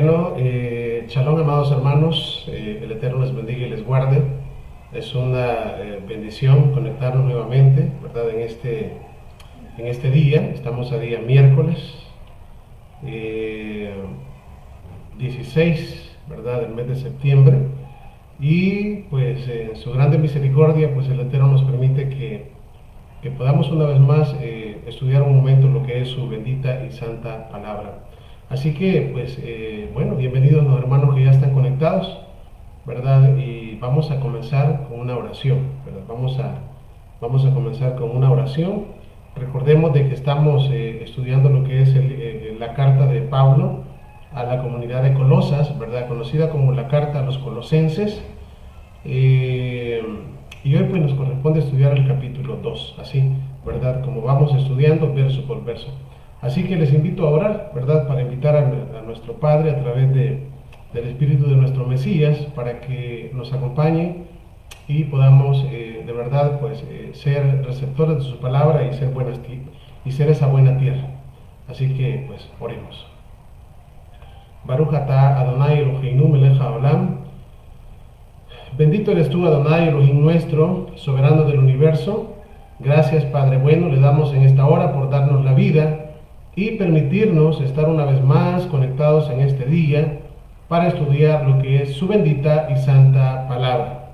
Bueno, shalom, amados hermanos, el Eterno les bendiga y les guarde. Es una bendición conectarnos nuevamente, ¿verdad? En este día, estamos a día miércoles 16, ¿verdad? Del mes de septiembre. Y pues en su grande misericordia, pues el Eterno nos permite que podamos una vez más estudiar un momento lo que es su bendita y santa palabra. Así que, pues, bueno, bienvenidos los hermanos que ya están conectados, ¿verdad? Y vamos a comenzar con una oración, ¿verdad? Vamos a comenzar con una oración. Recordemos de que estamos estudiando lo que es la carta de Pablo a la comunidad de Colosas, ¿verdad? Conocida como la carta a los colosenses. Y hoy pues nos corresponde estudiar el capítulo 2, así, ¿verdad? Como vamos estudiando verso por verso. Así que les invito a orar, ¿verdad? Para invitar a nuestro Padre a través del Espíritu de nuestro Mesías para que nos acompañe y podamos de verdad pues ser receptores de su palabra y ser esa buena tierra. Así que pues oremos. Baruch atah Adonai Eloheinu melech haolam. Bendito eres tú, Adonai Elohim nuestro, soberano del universo. Gracias, Padre bueno, le damos en esta hora por darnos la vida y permitirnos estar una vez más conectados en este día para estudiar lo que es su bendita y santa palabra.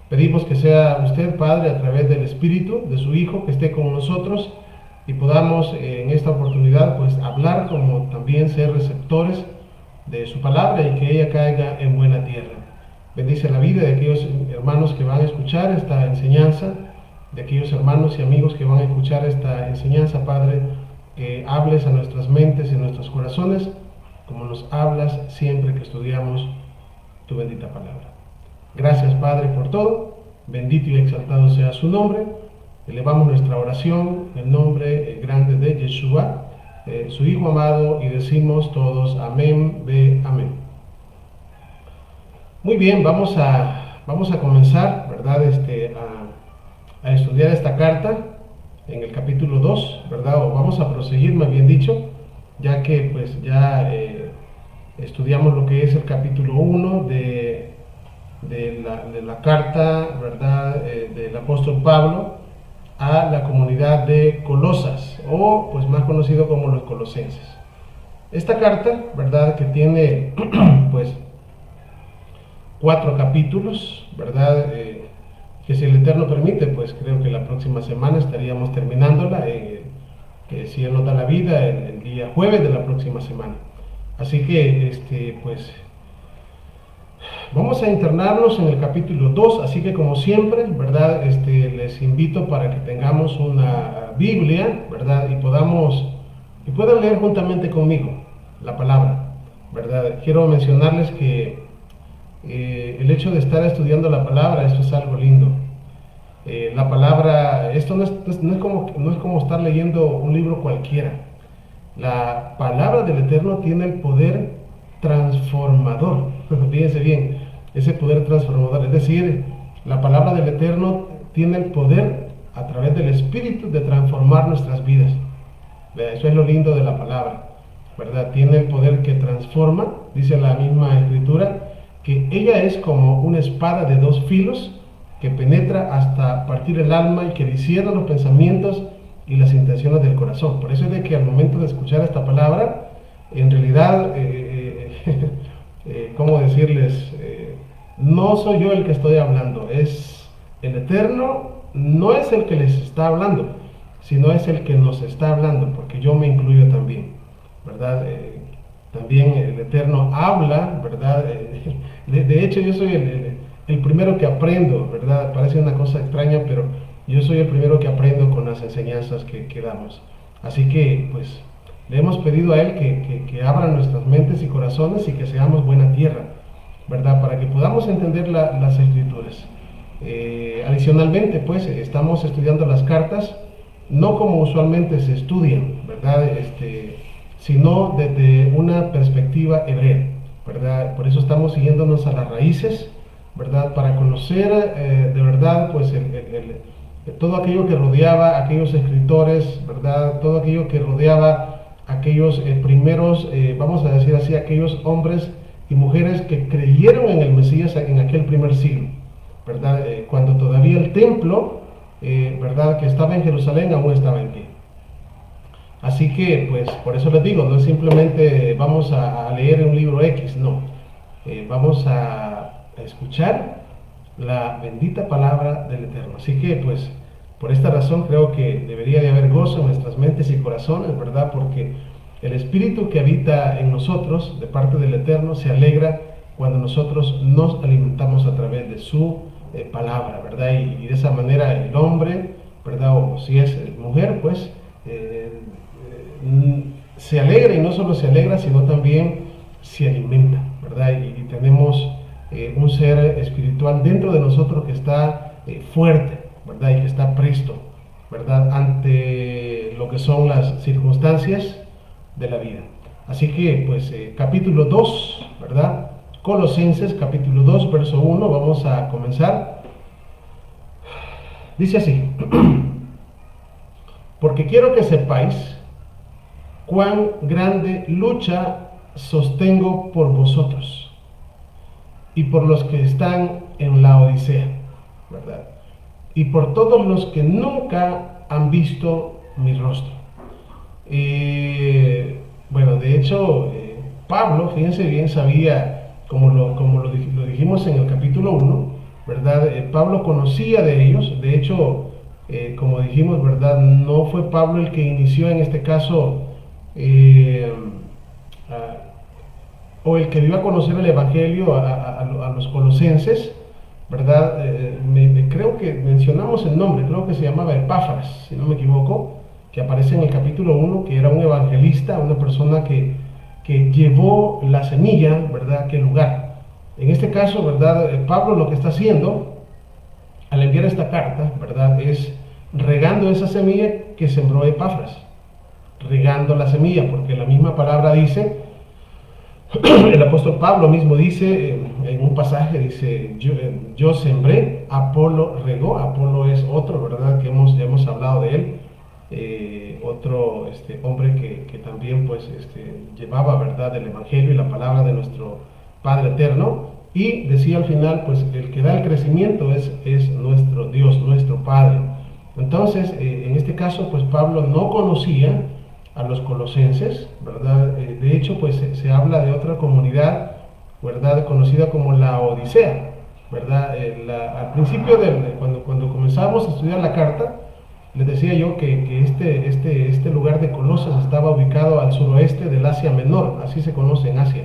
Pedimos que sea usted, Padre, a través del Espíritu de su Hijo, que esté con nosotros y podamos en esta oportunidad pues hablar como también ser receptores de su palabra y que ella caiga en buena tierra. Bendice la vida de aquellos hermanos que van a escuchar esta enseñanza, de aquellos hermanos y amigos que van a escuchar esta enseñanza, Padre, que hables a nuestras mentes y a nuestros corazones, como nos hablas siempre que estudiamos tu bendita palabra. Gracias, Padre, por todo. Bendito y exaltado sea su nombre. Elevamos nuestra oración en el nombre grande de Yeshua, su Hijo amado, y decimos todos amén, ve amén. Muy bien, vamos a comenzar, ¿verdad? A estudiar esta carta en el capítulo 2, ¿verdad? O vamos a proseguir, más bien dicho, ya que pues ya estudiamos lo que es el capítulo 1 de la carta, ¿verdad? Del apóstol Pablo a la comunidad de Colosas, o pues más conocido como los colosenses. Esta carta, ¿verdad? Que tiene pues 4 capítulos, ¿verdad? Que si el Eterno permite, pues creo que la próxima semana estaríamos terminándola, que si Él nos da la vida, el día jueves de la próxima semana. Así que, pues, vamos a internarnos en el capítulo 2, así que como siempre, ¿verdad? Les invito para que tengamos una Biblia, ¿verdad? Y puedan leer juntamente conmigo la palabra, ¿verdad? Quiero mencionarles que el hecho de estar estudiando la palabra, esto es algo lindo. La palabra, esto no es como estar leyendo un libro cualquiera. La palabra del Eterno tiene el poder transformador. Fíjense bien, ese poder transformador. Es decir, la palabra del Eterno tiene el poder a través del Espíritu de transformar nuestras vidas. Eso es lo lindo de la palabra, ¿verdad? Tiene el poder que transforma, dice la misma Escritura, que ella es como una espada de 2 filos que penetra hasta partir el alma y que discierne los pensamientos y las intenciones del corazón. Por eso es de que al momento de escuchar esta palabra, en realidad, ¿cómo decirles? No soy yo el que estoy hablando, es el Eterno, no es el que les está hablando, sino es el que nos está hablando, porque yo me incluyo también, ¿verdad? También el Eterno habla, ¿verdad? De hecho, yo soy el primero que aprendo, ¿verdad? Parece una cosa extraña, pero yo soy el primero que aprendo con las enseñanzas que damos. Así que, pues, le hemos pedido a Él que abra nuestras mentes y corazones y que seamos buena tierra, ¿verdad? Para que podamos entender las Escrituras. Adicionalmente, pues, estamos estudiando las cartas, no como usualmente se estudian, ¿verdad? Sino desde una perspectiva hebrea, ¿verdad? Por eso estamos siguiéndonos a las raíces, ¿verdad? Para conocer de verdad, pues, todo aquello que rodeaba a aquellos escritores, ¿verdad? Todo aquello que rodeaba aquellos primeros, vamos a decir así, aquellos hombres y mujeres que creyeron en el Mesías en aquel primer siglo, ¿verdad? Cuando todavía el templo, ¿verdad?, que estaba en Jerusalén aún estaba en pie. Así que, pues, por eso les digo, no es simplemente vamos a leer un libro X, no. Vamos a escuchar la bendita palabra del Eterno. Así que, pues, por esta razón creo que debería de haber gozo en nuestras mentes y corazones, ¿verdad? Porque el Espíritu que habita en nosotros, de parte del Eterno, se alegra cuando nosotros nos alimentamos a través de su palabra, ¿verdad? Y de esa manera el hombre, ¿verdad? O si es mujer, pues, se alegra, y no solo se alegra, sino también se alimenta, ¿verdad? Y tenemos un ser espiritual dentro de nosotros que está fuerte, ¿verdad? Y que está presto, ¿verdad?, ante lo que son las circunstancias de la vida. Así que, pues, capítulo 2, ¿verdad? Colosenses, capítulo 2, verso 1, vamos a comenzar. Dice así: porque quiero que sepáis cuán grande lucha sostengo por vosotros y por los que están en la Odisea, ¿verdad? Y por todos los que nunca han visto mi rostro. Bueno, de hecho, Pablo, fíjense bien, sabía, como lo dijimos en el capítulo 1, ¿verdad? Pablo conocía de ellos. De hecho, como dijimos, ¿verdad?, no fue Pablo el que inició en este caso, o el que dio a conocer el Evangelio a los colosenses, ¿verdad? Creo que mencionamos el nombre, creo que se llamaba Epáfras, si no me equivoco, que aparece en el capítulo 1, que era un evangelista, una persona que llevó la semilla, ¿verdad?, a aquel lugar. En este caso, ¿verdad?, Pablo lo que está haciendo al enviar esta carta, ¿verdad?, es regando esa semilla que sembró Epáfras, regando la semilla, porque la misma palabra dice, el apóstol Pablo mismo dice en un pasaje, dice, yo sembré, Apolo regó. Apolo es otro, ¿verdad?, que ya hemos hablado de él, otro hombre que también, pues, llevaba, ¿verdad?, el Evangelio y la palabra de nuestro Padre Eterno. Y decía al final, pues, el que da el crecimiento es nuestro Dios, nuestro Padre. Entonces, en este caso, pues, Pablo no conocía a los colosenses, ¿verdad? De hecho, pues, se habla de otra comunidad, ¿verdad?, conocida como la Odisea, ¿verdad? Al principio, cuando comenzamos a estudiar la carta, les decía yo que este lugar de Colosas estaba ubicado al suroeste del Asia Menor, así se conoce en Asia,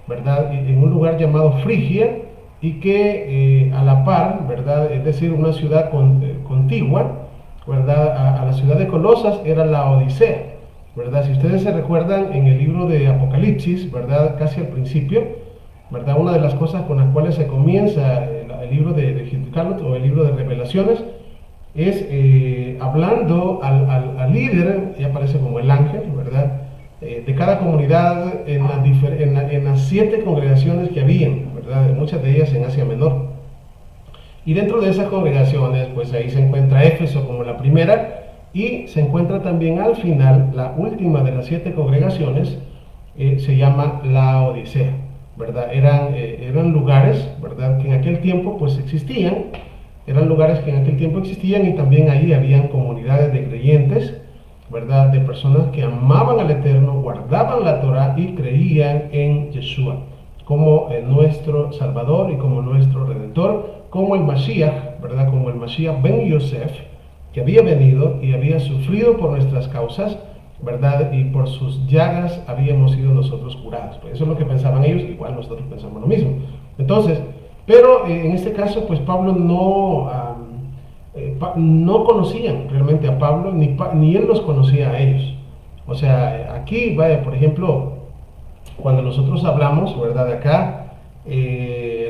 ¿verdad? En un lugar llamado Frigia, y que a la par, ¿verdad?, es decir, una ciudad contigua, ¿verdad?, a la ciudad de Colosas era la Odisea, ¿verdad? Si ustedes se recuerdan, en el libro de Apocalipsis, ¿verdad?, casi al principio, ¿verdad?, una de las cosas con las cuales se comienza el libro de Gilgamesh, o el libro de Revelaciones, es hablando al líder, y aparece como el ángel, ¿verdad?, de cada comunidad en las 7 congregaciones que habían, ¿verdad?, muchas de ellas en Asia Menor. Y dentro de esas congregaciones, pues ahí se encuentra Éfeso como la primera, y se encuentra también al final, la última de las 7 congregaciones, se llama la Odisea, ¿verdad? Eran lugares, ¿verdad?, que en aquel tiempo pues existían, y también ahí habían comunidades de creyentes, ¿verdad?, de personas que amaban al Eterno, guardaban la Torah y creían en Yeshua como nuestro Salvador y como nuestro Redentor, como el Mashiach, ¿verdad?, como el Mashiach Ben Yosef, que había venido y había sufrido por nuestras causas, ¿verdad?, y por sus llagas habíamos sido nosotros curados. Pues eso es lo que pensaban ellos, igual nosotros pensamos lo mismo. Entonces, pero en este caso, pues Pablo no conocían realmente a Pablo, ni él los conocía a ellos. O sea, aquí, vaya, por ejemplo, cuando nosotros hablamos, ¿verdad?, de acá,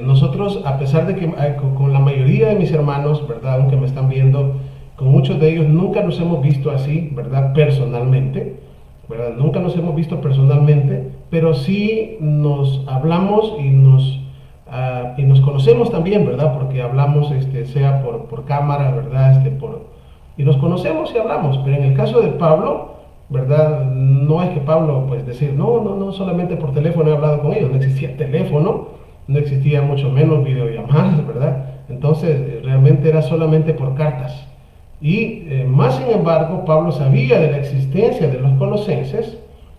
nosotros, a pesar de que con la mayoría de mis hermanos, ¿verdad?, aunque me están viendo, con muchos de ellos nunca nos hemos visto así, ¿verdad?, personalmente, ¿verdad? Nunca nos hemos visto personalmente, pero sí nos hablamos y nos conocemos también, ¿verdad?, porque hablamos, sea por cámara, ¿verdad?, y nos conocemos y hablamos. Pero en el caso de Pablo, ¿verdad? No es que Pablo, pues decir, no, solamente por teléfono he hablado con ellos, no existía teléfono, no existía mucho menos videollamadas, ¿verdad? Entonces, realmente era solamente por cartas. Y más sin embargo, Pablo sabía de la existencia de los colosenses,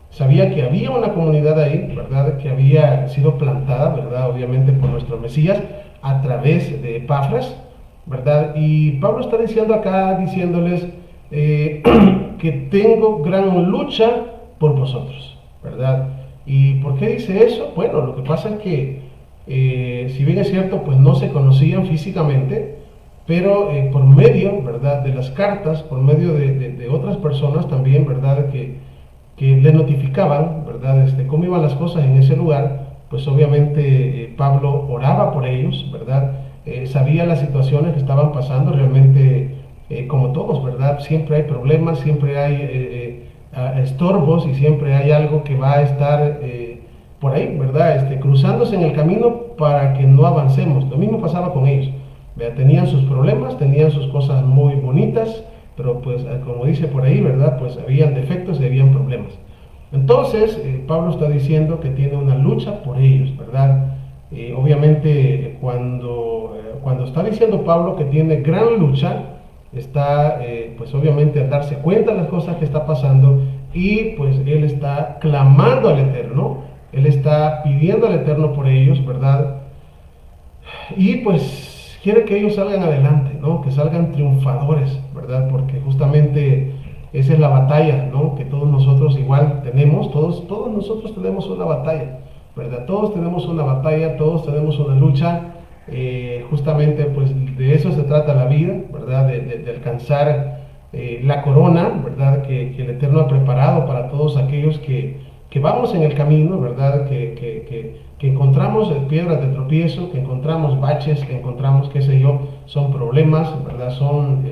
sabía que había una comunidad ahí, ¿verdad? Que había sido plantada, ¿verdad? Obviamente por nuestro Mesías, a través de Epafras, ¿verdad? Y Pablo está diciendo acá, diciéndoles eh, que tengo gran lucha por vosotros, ¿verdad? ¿Y por qué dice eso? Bueno, lo que pasa es que, si bien es cierto, pues no se conocían físicamente, pero por medio, ¿verdad?, de las cartas, por medio de otras personas también, ¿verdad?, que le notificaban, ¿verdad?, cómo iban las cosas en ese lugar, pues obviamente Pablo oraba por ellos, ¿verdad?, sabía las situaciones que estaban pasando, realmente como todos, ¿verdad?, siempre hay problemas, siempre hay estorbos y siempre hay algo que va a estar por ahí, ¿verdad?, cruzándose en el camino para que no avancemos. Lo mismo pasaba con ellos. Tenían sus problemas, tenían sus cosas muy bonitas, pero pues como dice por ahí, ¿verdad? Pues habían defectos y habían problemas. Entonces, Pablo está diciendo que tiene una lucha por ellos, ¿verdad? Obviamente, cuando está diciendo Pablo que tiene gran lucha, está, pues obviamente, al darse cuenta de las cosas que está pasando y pues él está clamando al Eterno, él está pidiendo al Eterno por ellos, ¿verdad? Y pues quiere que ellos salgan adelante, ¿no? Que salgan triunfadores, ¿verdad? Porque justamente esa es la batalla, ¿no? Que todos nosotros igual tenemos, todos nosotros tenemos una batalla, ¿verdad? Todos tenemos una batalla, todos tenemos una lucha, justamente pues de eso se trata la vida, ¿verdad? De alcanzar la corona, ¿verdad? Que el Eterno ha preparado para todos aquellos que vamos en el camino, ¿verdad? Que encontramos piedras de tropiezo, que encontramos baches, que encontramos, qué sé yo, son problemas, ¿verdad? Son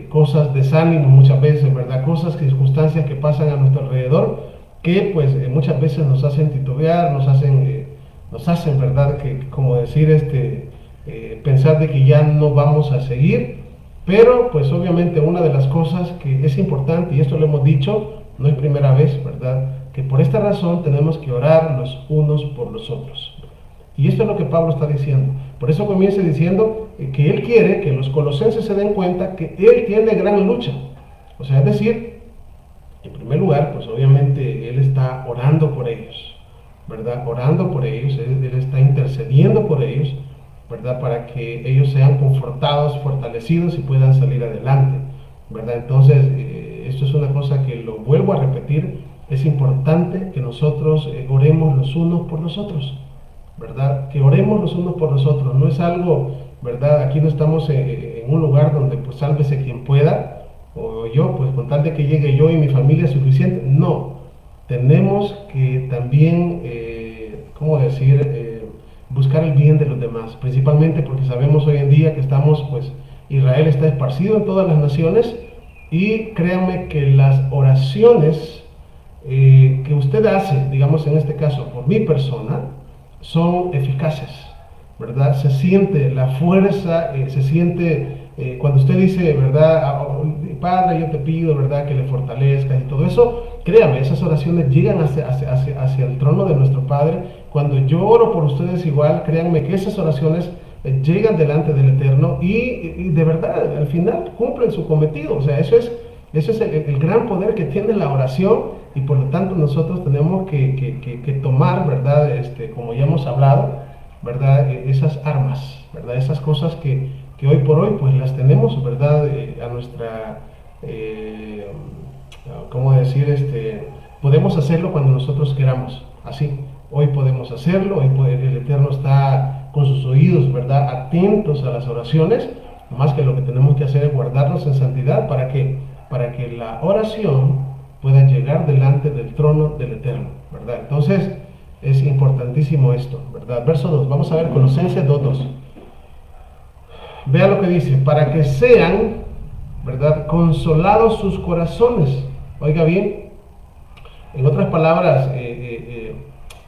cosas, desánimo muchas veces, ¿verdad? Cosas, circunstancias que pasan a nuestro alrededor, que pues muchas veces nos hacen titubear, nos hacen, ¿verdad? Que, como decir, pensar de que ya no vamos a seguir, pero pues obviamente una de las cosas que es importante, y esto lo hemos dicho, no es primera vez, ¿verdad? Que por esta razón tenemos que orar los unos por los otros. Y esto es lo que Pablo está diciendo. Por eso comienza diciendo que él quiere que los colosenses se den cuenta que él tiene gran lucha. O sea, es decir, en primer lugar, pues obviamente él está orando por ellos, ¿verdad? Orando por ellos, él está intercediendo por ellos, ¿verdad? Para que ellos sean confortados, fortalecidos y puedan salir adelante, ¿verdad? Entonces, esto es una cosa que lo vuelvo a repetir, es importante que nosotros oremos los unos por los otros, ¿verdad? Que oremos los unos por los otros, no es algo, ¿verdad? Aquí no estamos en un lugar donde pues sálvese quien pueda, o yo, pues con tal de que llegue yo y mi familia es suficiente, no. Tenemos que también, ¿cómo decir?, buscar el bien de los demás, principalmente porque sabemos hoy en día que estamos, pues, Israel está esparcido en todas las naciones y créanme que las oraciones que usted hace, digamos en este caso por mi persona, son eficaces, ¿verdad? Se siente la fuerza, se siente cuando usted dice, ¿verdad? Padre, yo te pido, ¿verdad?, que le fortalezcas y todo eso, créame, esas oraciones llegan hacia el trono de nuestro Padre. Cuando yo oro por ustedes igual, créanme que esas oraciones llegan delante del Eterno y de verdad, al final cumplen su cometido. O sea, eso es el gran poder que tiene la oración y por lo tanto nosotros tenemos que tomar, ¿verdad? Como ya hemos hablado, ¿verdad? Esas armas, ¿verdad? Esas cosas que hoy por hoy pues las tenemos, ¿verdad? A nuestra, ¿cómo decir? Podemos hacerlo cuando nosotros queramos, así. Hoy podemos hacerlo, el Eterno está con sus oídos, ¿verdad?, atentos a las oraciones, más que lo que tenemos que hacer es guardarnos en santidad para que la oración pueda llegar delante del trono del Eterno, ¿verdad? Entonces, es importantísimo esto, ¿verdad? Verso 2, vamos a ver Colosenses 2:2. Vea lo que dice, para que sean, ¿verdad?, consolados sus corazones. Oiga bien, en otras palabras,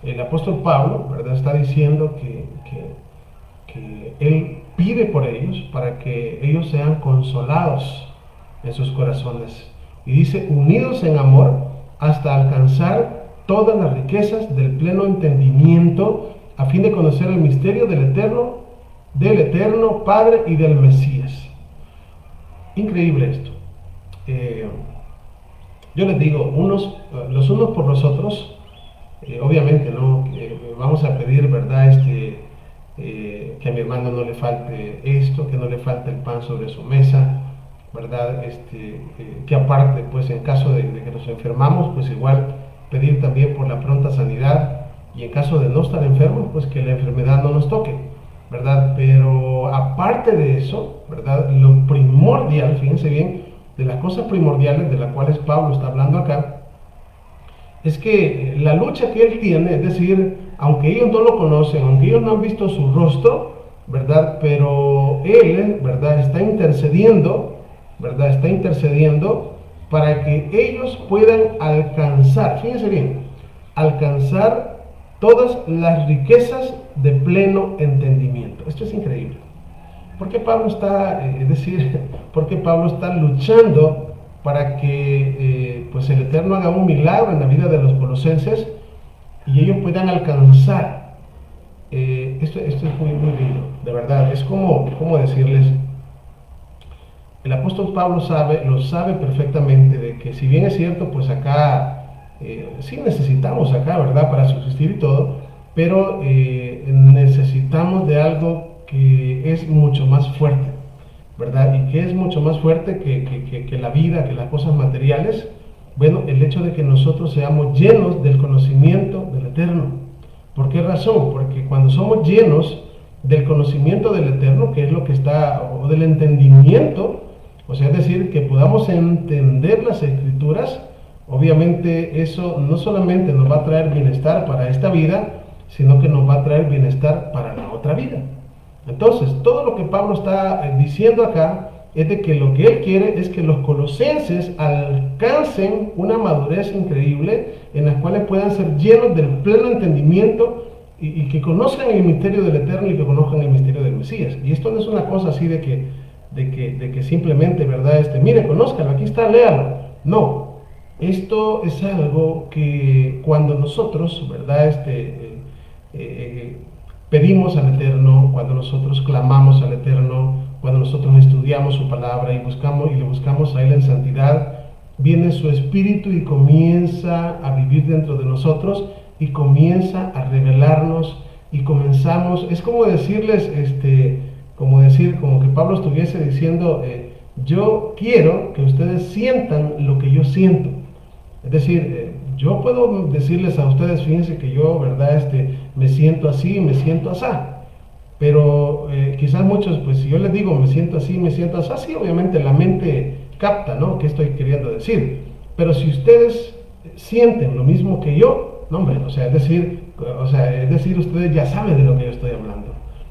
el apóstol Pablo, ¿verdad?, está diciendo que él pide por ellos para que ellos sean consolados en sus corazones. Y dice, unidos en amor hasta alcanzar todas las riquezas del pleno entendimiento, a fin de conocer el misterio del eterno Padre y del Mesías. Increíble esto. Yo les digo, los unos por los otros, obviamente, ¿no? Vamos a pedir, ¿verdad? Que a mi hermano no le falte esto, que no le falte el pan sobre su mesa, ¿verdad? Que aparte, pues en caso de que nos enfermamos, pues igual pedir también por la pronta sanidad, y en caso de no estar enfermos, pues que la enfermedad no nos toque, ¿verdad? Pero aparte de eso, ¿verdad? Lo primordial, fíjense bien, de las cosas primordiales de las cuales Pablo está hablando acá, es que la lucha que él tiene, es decir, aunque ellos no lo conocen, aunque ellos no han visto su rostro, ¿verdad? Pero él, ¿verdad? Está intercediendo, ¿verdad? Está intercediendo para que ellos puedan alcanzar, fíjense bien, alcanzar todas las riquezas de pleno entendimiento. Esto es increíble. ¿Por qué Pablo está, por qué Pablo está luchando para que pues el Eterno haga un milagro en la vida de los colosenses y ellos puedan alcanzar? Esto es muy, muy lindo, de verdad. Es como decirles, el apóstol Pablo lo sabe perfectamente, de que si bien es cierto, pues acá sí necesitamos acá, ¿verdad?, para subsistir y todo, pero necesitamos de algo que es mucho más fuerte, ¿verdad? Y que es mucho más fuerte que la vida, que las cosas materiales. Bueno, el hecho de que nosotros seamos llenos del conocimiento del Eterno. ¿Por qué razón? Porque cuando somos llenos del conocimiento del Eterno, que es lo que está, o del entendimiento, o sea, es decir, que podamos entender las Escrituras, obviamente eso no solamente nos va a traer bienestar para esta vida, sino que nos va a traer bienestar para la otra vida. Entonces, todo lo que Pablo está diciendo acá es de que lo que él quiere es que los colosenses alcancen una madurez increíble, en las cuales puedan ser llenos del pleno entendimiento y que conozcan el misterio del Eterno y que conozcan el misterio del Mesías. Y esto no es una cosa así de que simplemente, ¿verdad? Mire, conózcalo, aquí está, léalo. No, esto es algo que cuando nosotros, ¿verdad? Pedimos al Eterno, cuando nosotros clamamos al Eterno, cuando nosotros estudiamos su palabra y le buscamos a Él en santidad, viene su Espíritu y comienza a vivir dentro de nosotros y comienza a revelarnos y comenzamos, es como decirles, como que Pablo estuviese diciendo, yo quiero que ustedes sientan lo que yo siento. Es decir, yo puedo decirles a ustedes, fíjense que yo, ¿verdad? Me siento así, me siento asá. Pero quizás muchos, pues si yo les digo me siento así, sí, obviamente la mente capta, ¿no?, qué estoy queriendo decir. Pero si ustedes sienten lo mismo que yo, no, hombre, es decir, ustedes ya saben de lo que yo estoy hablando.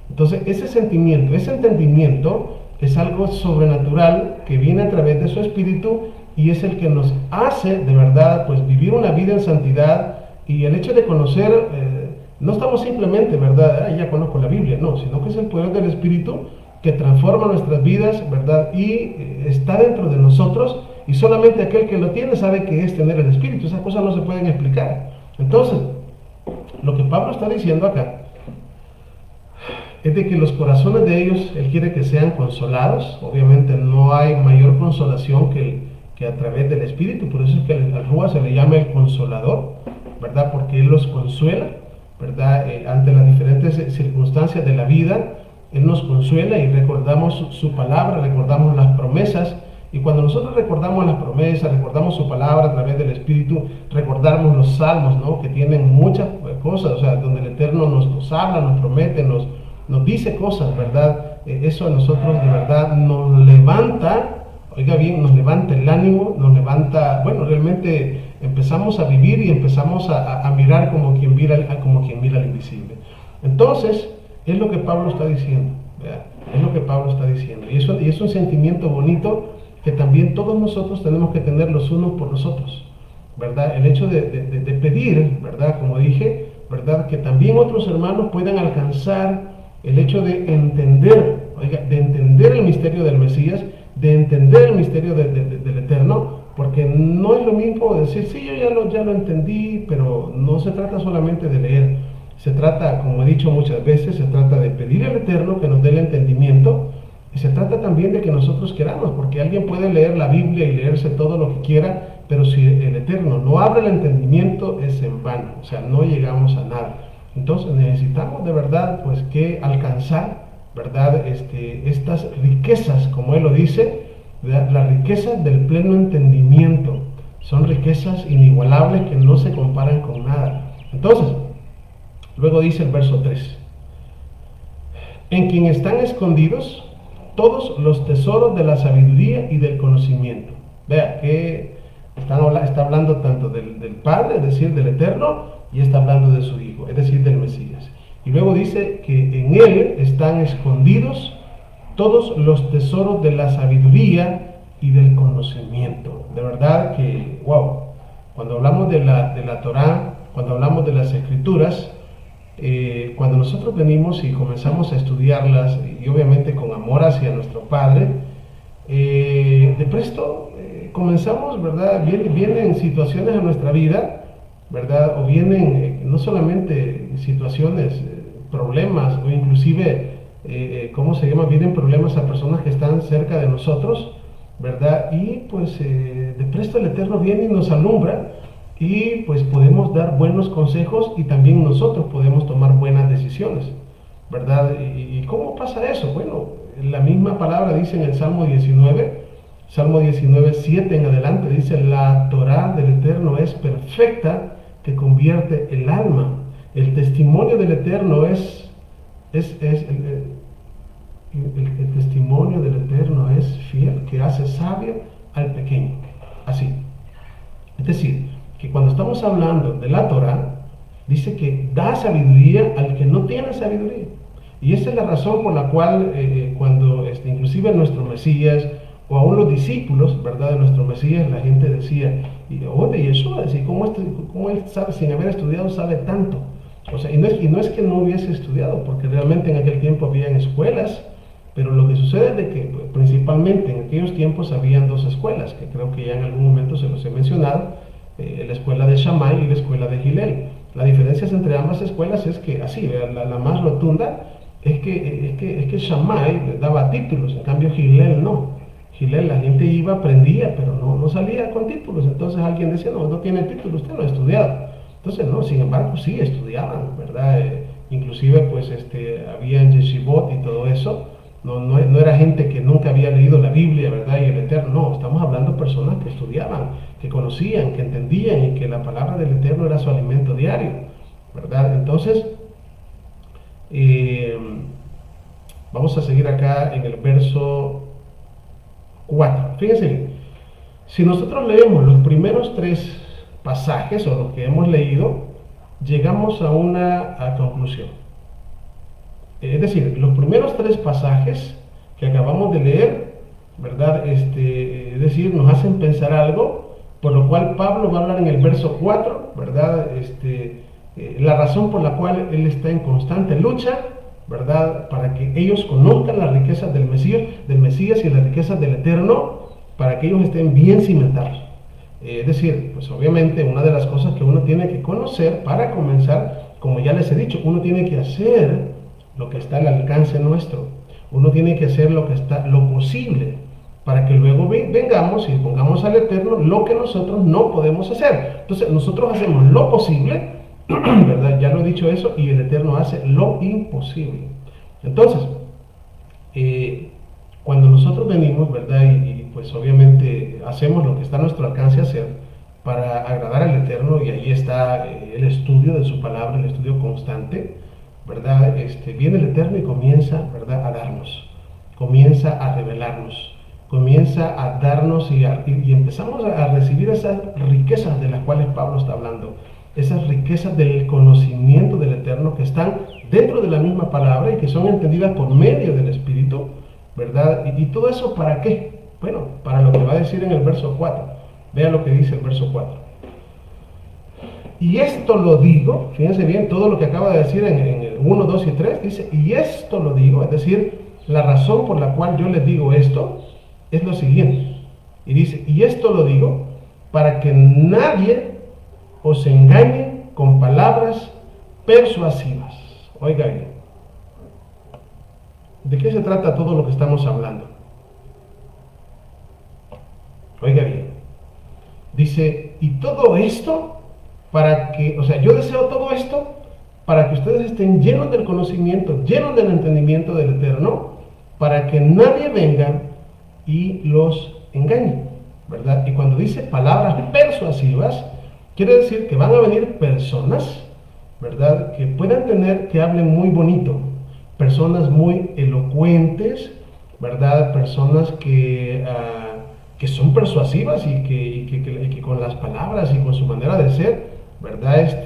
Entonces, ese sentimiento, ese entendimiento es algo sobrenatural que viene a través de su Espíritu y es el que nos hace, de verdad, pues vivir una vida en santidad. Y el hecho de conocer, no estamos simplemente, ¿verdad?, ya conozco la Biblia, no, sino que es el poder del Espíritu que transforma nuestras vidas, ¿verdad?, y está dentro de nosotros, y solamente aquel que lo tiene sabe qué es tener el Espíritu. Esas cosas no se pueden explicar. Entonces, lo que Pablo está diciendo acá es de que los corazones de ellos, él quiere que sean consolados. Obviamente no hay mayor consolación que a través del Espíritu, por eso es que al Rúa se le llama el Consolador, ¿verdad?, porque él los consuela, ¿verdad?, ante las diferentes circunstancias de la vida. Él nos consuela y recordamos su palabra, recordamos las promesas. Y cuando nosotros recordamos las promesas, recordamos su palabra a través del Espíritu, recordamos los salmos, ¿no?, que tienen muchas cosas, o sea, donde el Eterno nos habla, nos promete, nos dice cosas, ¿verdad? Eso a nosotros de verdad nos levanta, oiga bien, nos levanta el ánimo, nos levanta, bueno, realmente empezamos a vivir y empezamos a mirar como quien mira al invisible. Entonces, es lo que Pablo está diciendo, ¿verdad? Es lo que Pablo está diciendo. Y es un sentimiento bonito que también todos nosotros tenemos que tener los unos por los otros, ¿verdad? El hecho de pedir, ¿verdad?, como dije, ¿verdad?, que también otros hermanos puedan alcanzar el hecho de entender, de entender el misterio del Mesías, de entender el misterio del Eterno, Porque no es lo mismo decir, sí, yo ya lo entendí, pero no se trata solamente de leer. Se trata, como he dicho muchas veces, se trata de pedir al Eterno que nos dé el entendimiento, y se trata también de que nosotros queramos, porque alguien puede leer la Biblia y leerse todo lo que quiera, pero si el Eterno no abre el entendimiento es en vano, o sea, no llegamos a nada. Entonces necesitamos de verdad pues que alcanzar, ¿verdad? Estas riquezas, como él lo dice, las riquezas del pleno entendimiento. Son riquezas inigualables que no se comparan con nada. Entonces, luego dice el verso 3, en quien están escondidos todos los tesoros de la sabiduría y del conocimiento. Vea que está hablando tanto del Padre, es decir, del Eterno, y está hablando de su Hijo, es decir, del Mesías. Y luego dice que en Él están escondidos todos los tesoros de la sabiduría y del conocimiento. De verdad que, wow, cuando hablamos de la Torá, cuando hablamos de las Escrituras, cuando nosotros venimos y comenzamos a estudiarlas, y obviamente con amor hacia nuestro Padre, de presto comenzamos, ¿verdad? Vienen situaciones en nuestra vida, ¿verdad? O vienen no solamente situaciones, problemas, o inclusive, ¿cómo se llama? Vienen problemas a personas que están cerca de nosotros, ¿verdad? Y pues de presto el Eterno viene y nos alumbra, y pues podemos dar buenos consejos y también nosotros podemos tomar buenas decisiones, ¿verdad? ¿Y cómo pasa eso? Bueno, la misma palabra dice en el Salmo 19, 7 en adelante, dice, la Torá del Eterno es perfecta, que convierte el alma. El testimonio del Eterno el testimonio del Eterno es fiel, que hace sabio al pequeño. Así. Es decir, que cuando estamos hablando de la Torá, dice que da sabiduría al que no tiene sabiduría. Y esa es la razón por la cual cuando inclusive nuestro Mesías, o aún los discípulos, ¿verdad?, de nuestro Mesías, la gente decía, oye, Yeshua, ¿cómo él sabe, sin haber estudiado, sabe tanto? O sea, y no es que no hubiese estudiado, porque realmente en aquel tiempo habían escuelas, pero lo que sucede es de que principalmente en aquellos tiempos habían dos escuelas, que creo que ya en algún momento se los he mencionado, la escuela de Shammai y la escuela de Hillel. La diferencia entre ambas escuelas es que, así, la más rotunda, es que Shammai daba títulos, en cambio Hillel no. Hillel, la gente iba, aprendía, pero no salía con títulos. Entonces alguien decía, no tiene título, usted no ha estudiado. Entonces, no, sin embargo, sí estudiaban, ¿verdad? Inclusive, pues, había en yeshivot y todo eso. No era gente que nunca había leído la Biblia, ¿verdad? Y el Eterno, no, estamos hablando de personas que estudiaban, que conocían, que entendían, y que la palabra del Eterno era su alimento diario, ¿verdad? Entonces, vamos a seguir acá en el verso 4. Fíjense bien, si nosotros leemos los primeros 3 pasajes, o los que hemos leído, llegamos a una conclusión. Es decir, los primeros 3 pasajes que acabamos de leer, ¿verdad? Es decir, nos hacen pensar algo, por lo cual Pablo va a hablar en el verso 4, ¿verdad? La razón por la cual él está en constante lucha, ¿verdad? Para que ellos conozcan las riquezas del Mesías y las riquezas del Eterno, para que ellos estén bien cimentados. Es decir, pues obviamente una de las cosas que uno tiene que conocer para comenzar, como ya les he dicho, uno tiene que hacer lo que está al alcance nuestro. Uno tiene que hacer lo posible, para que luego vengamos y pongamos al Eterno lo que nosotros no podemos hacer. Entonces nosotros hacemos lo posible, ¿verdad? Ya lo he dicho eso, y el Eterno hace lo imposible. Entonces, cuando nosotros venimos, ¿verdad? Y pues obviamente hacemos lo que está a nuestro alcance hacer para agradar al Eterno, y ahí está el estudio de su palabra, el estudio constante, ¿verdad? Viene el Eterno y comienza, ¿verdad?, a darnos, comienza a revelarnos, comienza a darnos y empezamos a recibir esas riquezas de las cuales Pablo está hablando, esas riquezas del conocimiento del Eterno que están dentro de la misma palabra y que son entendidas por medio del Espíritu, ¿verdad? ¿Y todo eso para qué? Bueno, para lo que va a decir en el verso 4. Vean lo que dice el verso 4. Y esto lo digo, fíjense bien, todo lo que acaba de decir en el 1, 2 y 3, dice, y esto lo digo, es decir, la razón por la cual yo les digo esto es lo siguiente. Y dice, y esto lo digo para que nadie os engañe con palabras persuasivas. Oiga bien, ¿de qué se trata todo lo que estamos hablando? Oiga bien, dice, y todo esto para que, o sea, yo deseo todo esto para que ustedes estén llenos del conocimiento, llenos del entendimiento del Eterno, para que nadie venga y los engañe, ¿verdad? Y cuando dice palabras persuasivas, quiere decir que van a venir personas, ¿verdad? Que puedan tener, que hablen muy bonito, personas muy elocuentes, ¿verdad? Personas que son persuasivas y que con las palabras y con su manera de ser, ¿verdad?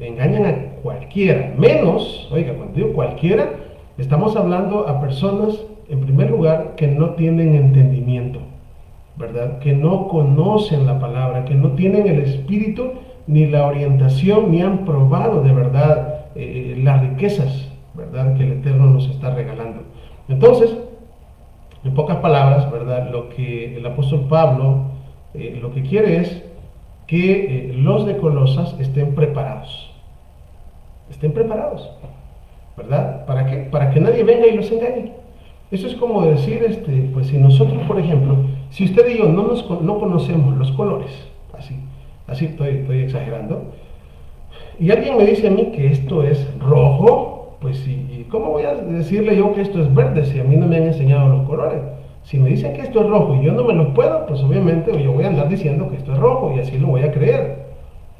Engañan a cualquiera, menos, oiga, cuando digo cualquiera, estamos hablando a personas, en primer lugar, que no tienen entendimiento, ¿verdad? Que no conocen la palabra, que no tienen el espíritu ni la orientación, ni han probado de verdad las riquezas, ¿verdad? Que el Eterno nos está regalando. Entonces, en pocas palabras, ¿verdad? Lo que el apóstol Pablo lo que quiere es que los de Colosas estén preparados, ¿verdad? ¿Para qué? Para que nadie venga y los engañe. Eso es como decir, pues si nosotros, por ejemplo, si usted y yo no conocemos los colores, así estoy exagerando, y alguien me dice a mí que esto es rojo, pues ¿y cómo voy a decirle yo que esto es verde si a mí no me han enseñado los colores? Si me dicen que esto es rojo y yo no me los puedo, pues obviamente yo voy a andar diciendo que esto es rojo y así lo voy a creer.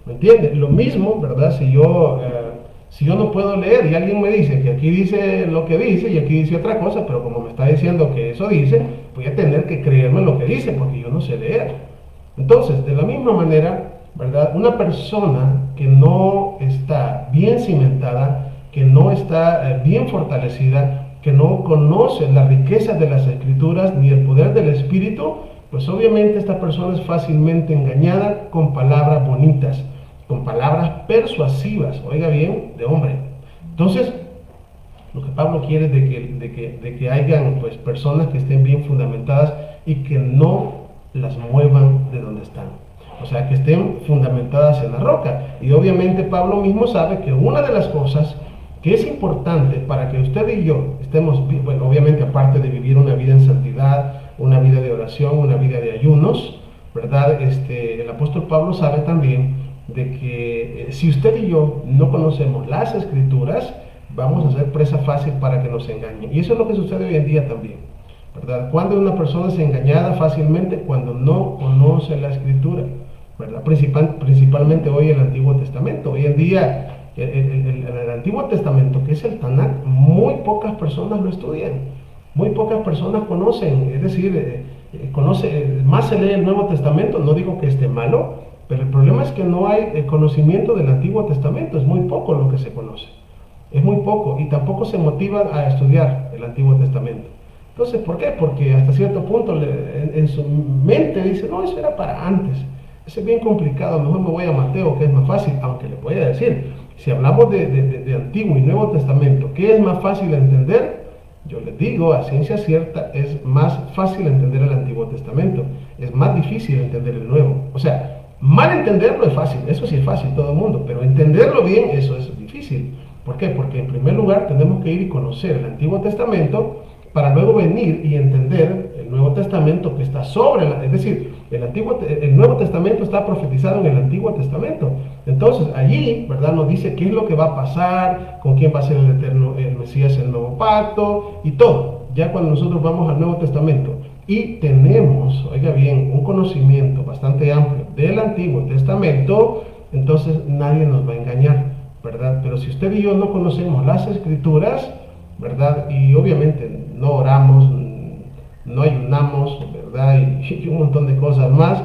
¿Me entiende? Lo mismo, ¿verdad? Si yo no puedo leer y alguien me dice que aquí dice lo que dice y aquí dice otra cosa, pero como me está diciendo que eso dice, voy a tener que creerme lo que dice porque yo no sé leer. Entonces, de la misma manera, ¿verdad? Una persona que no está bien cimentada, que no está bien fortalecida, que no conoce la riqueza de las escrituras ni el poder del Espíritu, pues obviamente esta persona es fácilmente engañada con palabras bonitas, con palabras persuasivas, oiga bien, de hombre. Entonces, lo que Pablo quiere es de que hayan pues, personas que estén bien fundamentadas y que no las muevan de donde están. O sea, que estén fundamentadas en la roca. Y obviamente Pablo mismo sabe que una de las cosas que es importante para que usted y yo estemos, bueno, obviamente aparte de vivir una vida en santidad, una vida de oración, una vida de ayunos, ¿verdad? El apóstol Pablo sabe también de que si usted y yo no conocemos las escrituras, vamos a ser presa fácil para que nos engañen. Y eso es lo que sucede hoy en día también, ¿verdad? Cuando una persona es engañada fácilmente, cuando no conoce la escritura, ¿verdad? Principalmente hoy el Antiguo Testamento. Hoy en día el Antiguo Testamento, que es el Tanakh, muy pocas personas lo estudian, muy pocas personas conocen, es decir, más se lee el Nuevo Testamento, no digo que esté malo, pero el problema es que no hay conocimiento del Antiguo Testamento, es muy poco lo que se conoce, es muy poco, y tampoco se motivan a estudiar el Antiguo Testamento. Entonces, ¿por qué? Porque hasta cierto punto en su mente dice, no, eso era para antes, eso es bien complicado, mejor me voy a Mateo, que es más fácil, aunque le voy a decir, si hablamos de Antiguo y Nuevo Testamento, ¿qué es más fácil de entender? Yo les digo, a ciencia cierta, es más fácil entender el Antiguo Testamento, es más difícil entender el Nuevo. O sea, mal entenderlo es fácil, eso sí es fácil, todo el mundo, pero entenderlo bien, eso es difícil. ¿Por qué? Porque en primer lugar tenemos que ir y conocer el Antiguo Testamento para luego venir y entender el Nuevo Testamento que está sobre, es decir, el Nuevo Testamento está profetizado en el Antiguo Testamento. Entonces allí, ¿verdad? Nos dice qué es lo que va a pasar, con quién va a ser el Mesías, el nuevo pacto y todo. Ya cuando nosotros vamos al Nuevo Testamento y tenemos, oiga bien, un conocimiento bastante amplio del Antiguo Testamento, entonces nadie nos va a engañar, ¿verdad? Pero si usted y yo no conocemos las Escrituras, ¿verdad? Y obviamente no oramos, no ayunamos, ¿verdad? Y un montón de cosas más,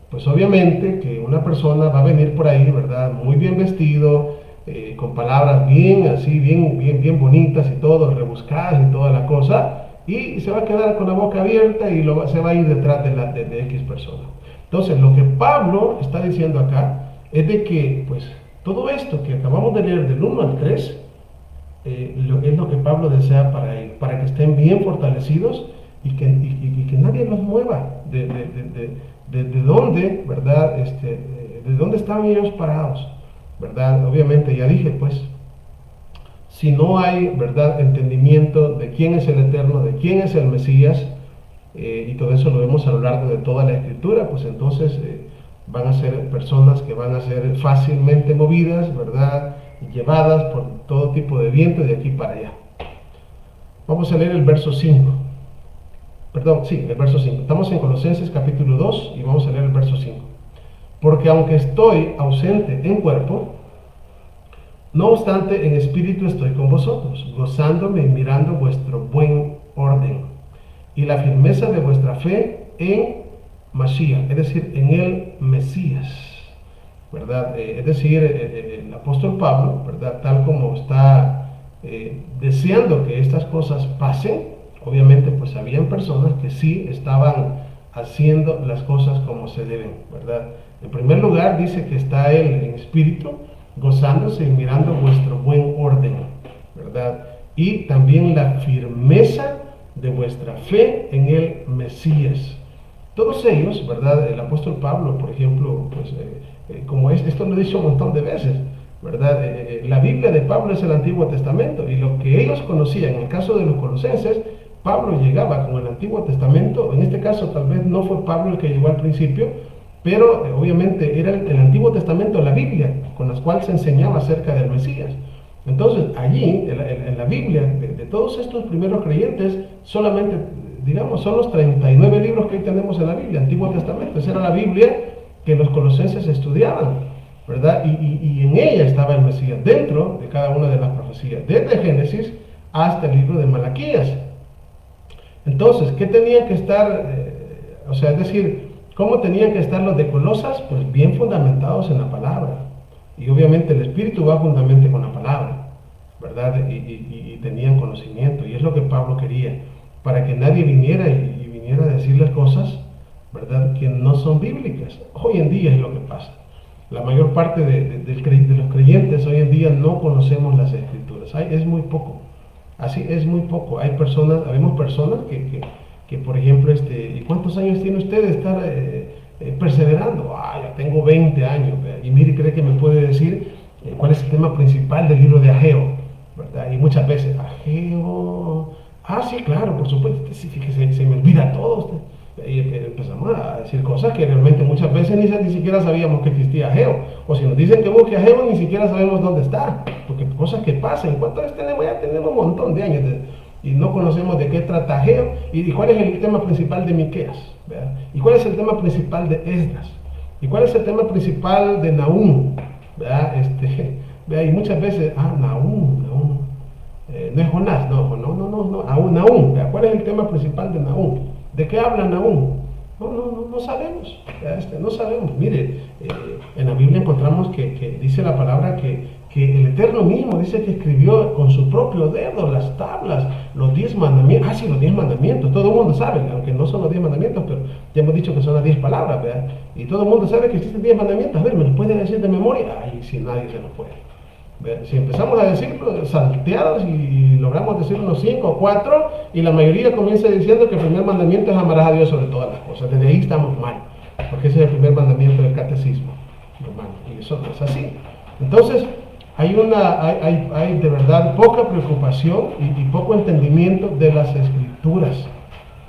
pues obviamente que una persona va a venir por ahí, ¿verdad? Muy bien vestido, con palabras bien así, bien bonitas y todo, rebuscadas y toda la cosa, y se va a quedar con la boca abierta y se va a ir detrás de X persona. Entonces, lo que Pablo está diciendo acá es de que, pues, todo esto que acabamos de leer del 1 al 3, es lo que Pablo desea para ellos, para que estén bien fortalecidos y que nadie los mueva de dónde, ¿verdad? De dónde están ellos parados, ¿verdad? Obviamente, ya dije, pues, si no hay, ¿verdad?, entendimiento de quién es el Eterno, de quién es el Mesías, y todo eso lo vemos a lo largo de toda la Escritura, pues entonces van a ser personas que van a ser fácilmente movidas, ¿verdad?, y llevadas por todo tipo de viento de aquí para allá. Vamos a leer el verso 5. Perdón, sí, el verso 5. Estamos en Colosenses capítulo 2 y vamos a leer el verso 5. Porque aunque estoy ausente en cuerpo, no obstante en espíritu estoy con vosotros, gozándome y mirando vuestro buen orden y la firmeza de vuestra fe en Mashiach, es decir, en el Mesías, ¿verdad? Es decir, el apóstol Pablo, ¿verdad?, tal como está deseando que estas cosas pasen, obviamente pues habían personas que sí estaban haciendo las cosas como se deben, ¿verdad? En primer lugar dice que está él en espíritu, gozándose y mirando vuestro buen orden, ¿verdad? Y también la firmeza de vuestra fe en el Mesías. Todos ellos, ¿verdad? El apóstol Pablo, por ejemplo, pues, como esto lo he dicho un montón de veces, ¿verdad? La Biblia de Pablo es el Antiguo Testamento, y lo que ellos conocían, en el caso de los colosenses, Pablo llegaba con el Antiguo Testamento. En este caso tal vez no fue Pablo el que llegó al principio, pero obviamente era el Antiguo Testamento, la Biblia, con la cual se enseñaba acerca del Mesías. Entonces allí, en la Biblia, de todos estos primeros creyentes, solamente, digamos, son los 39 libros que hoy tenemos en la Biblia, Antiguo Testamento. Esa era la Biblia que los colosenses estudiaban, ¿verdad? Y en ella estaba el Mesías, dentro de cada una de las profecías, desde Génesis hasta el libro de Malaquías. Entonces, ¿qué tenían que estar, o sea, es decir, cómo tenían que estar los de Colosas? Pues bien fundamentados en la palabra. Y obviamente el Espíritu va juntamente con la palabra, ¿verdad? Y tenían conocimiento. Y es lo que Pablo quería, para que nadie viniera y viniera a decirles cosas, ¿verdad?, que no son bíblicas. Hoy en día es lo que pasa. La mayor parte de los creyentes hoy en día no conocemos las Escrituras. Es muy poco. Así es muy poco. Habemos personas que por ejemplo, ¿y cuántos años tiene usted de estar perseverando? Ya tengo 20 años, ¿verdad? Y mire, cree que me puede decir cuál es el tema principal del libro de Ageo, ¿verdad? Y muchas veces, Ageo, sí, claro, por supuesto, sí, fíjese, se me olvida todo usted. Y empezamos a decir cosas que realmente muchas veces ni siquiera sabíamos que existía Ageo. O si nos dicen que busque Ageo, ni siquiera sabemos dónde está, porque cosas que pasan. ¿Cuántos tenemos? Ya tenemos un montón de años y no conocemos de qué trata Ageo y cuál es el tema principal de Miqueas, ¿verdad? Y cuál es el tema principal de Esdras, y cuál es el tema principal de Nahum, ¿verdad? ¿Verdad? Y muchas veces, Nahum, no es Jonás, no, Nahum, ¿verdad? ¿Cuál es el tema principal de Nahum? ¿De qué habla Nahum? No sabemos, no sabemos. Mire, en la Biblia encontramos que dice la palabra que el Eterno mismo dice que escribió con su propio dedo las tablas, los 10 mandamientos. Sí, los 10 mandamientos, todo el mundo sabe, aunque no son los 10 mandamientos, pero ya hemos dicho que son las 10 palabras, ¿verdad? Y todo el mundo sabe que existen 10 mandamientos. A ver, ¿me los puede decir de memoria? Si nadie se los puede. ¿Verdad? Si empezamos a decirlo salteados y logramos decir unos 5 o 4, y la mayoría comienza diciendo que el primer mandamiento es amarás a Dios sobre todas las cosas. Desde ahí estamos mal, porque ese es el primer mandamiento del catecismo, hermano, y eso no es así. Entonces, hay de verdad poca preocupación y poco entendimiento de las Escrituras,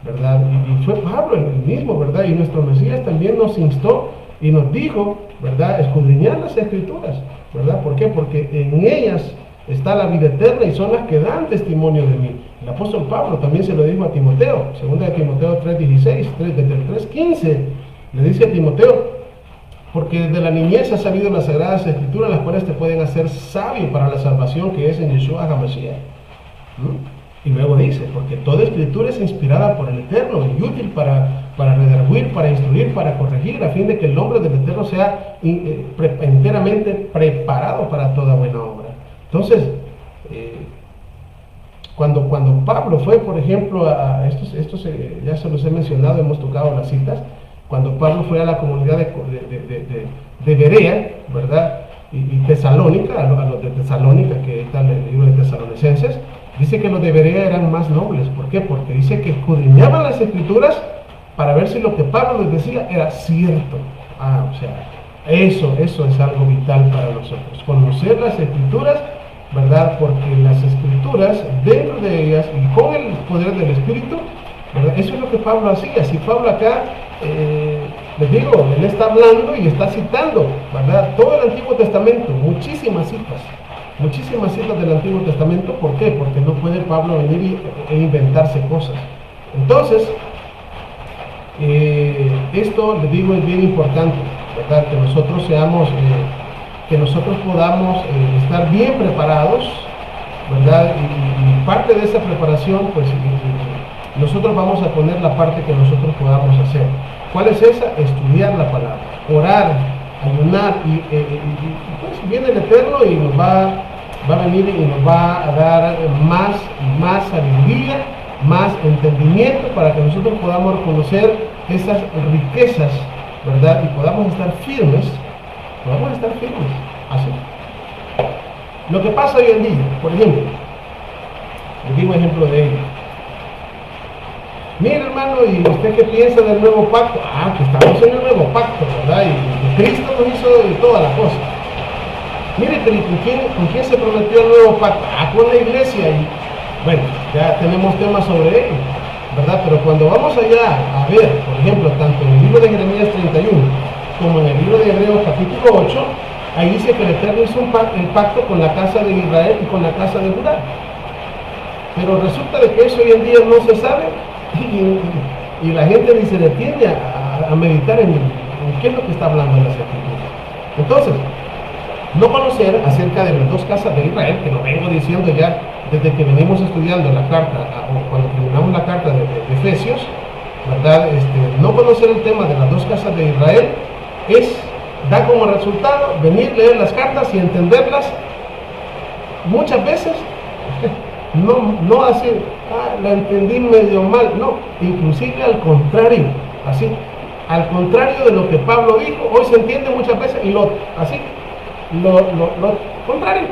¿verdad? Y fue Pablo el mismo, ¿verdad? Y nuestro Mesías también nos instó y nos dijo, ¿verdad?, escudriñar las Escrituras, ¿verdad? ¿Por qué? Porque en ellas está la vida eterna y son las que dan testimonio de mí. El apóstol Pablo también se lo dijo a Timoteo, segunda de Timoteo 3:16, desde el 3:15, le dice a Timoteo: porque desde la niñez has sabido las sagradas Escrituras, las cuales te pueden hacer sabio para la salvación que es en Yeshua HaMashiach. Y luego dice: porque toda Escritura es inspirada por el Eterno y útil para redarguir, para instruir, para corregir, a fin de que el hombre del Eterno sea enteramente preparado para toda buena obra. Entonces, cuando Pablo fue, por ejemplo, ya se los he mencionado, hemos tocado las citas. Cuando Pablo fue a la comunidad de Berea, ¿verdad?, y Tesalónica, a los de Tesalónica, que está en el libro de Tesalonicenses, Dice que los de Berea eran más nobles. ¿Por qué? Porque dice que escudriñaban las escrituras para ver si lo que Pablo les decía era cierto. O sea, eso es algo vital para nosotros. Conocer las escrituras, ¿verdad? Porque las escrituras, dentro de ellas y con el poder del Espíritu, ¿verdad? Eso es lo que Pablo hacía. Si Pablo acá, les digo, él está hablando y está citando, ¿verdad? Todo el Antiguo Testamento, muchísimas citas del Antiguo Testamento. ¿Por qué? Porque no puede Pablo venir e inventarse cosas. Entonces, esto, les digo, es bien importante, ¿verdad? Que nosotros seamos, que nosotros podamos estar bien preparados, ¿verdad? Y parte de esa preparación, pues nosotros vamos a poner la parte que nosotros podamos hacer. ¿Cuál es esa? Estudiar la palabra, orar, ayunar, y pues viene el Eterno y nos va a venir y nos va a dar más sabiduría, más entendimiento para que nosotros podamos reconocer esas riquezas, ¿verdad? Y podamos estar firmes, así. Lo que pasa hoy en día, por ejemplo, les digo un ejemplo de ello. Mire, hermano, ¿y usted qué piensa del nuevo pacto? Que estamos en el nuevo pacto, ¿verdad? Y Cristo nos hizo toda la cosa. Mire, pero ¿con quién se prometió el nuevo pacto? Con la iglesia. Y bueno, ya tenemos temas sobre ello, ¿verdad? Pero cuando vamos allá a ver, por ejemplo, tanto en el libro de Jeremías 31 como en el libro de Hebreos capítulo 8, ahí dice que el Eterno hizo el pacto con la casa de Israel y con la casa de Judá. Pero resulta de que eso hoy en día no se sabe y la gente ni se detiene a meditar en qué es lo que está hablando en las escrituras. Entonces, no conocer acerca de las dos casas de Israel, que lo vengo diciendo ya desde que venimos estudiando la carta, o cuando terminamos la carta de Efesios, ¿verdad? No conocer el tema de las dos casas de Israel da como resultado venir, leer las cartas y entenderlas muchas veces. No así, la entendí medio mal, no, inclusive al contrario, así, al contrario de lo que Pablo dijo, hoy se entiende muchas veces y lo contrario,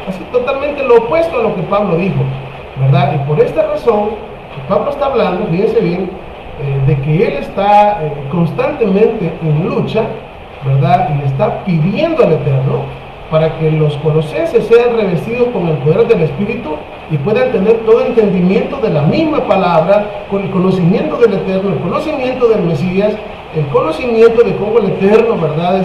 así totalmente lo opuesto a lo que Pablo dijo, ¿verdad? Y por esta razón, Pablo está hablando, fíjense bien, de que él está constantemente en lucha, ¿verdad? Y está pidiendo al Eterno para que los colosenses sean revestidos con el poder del Espíritu y puedan tener todo entendimiento de la misma palabra, con el conocimiento del Eterno, el conocimiento del Mesías, el conocimiento de cómo el Eterno, ¿verdad?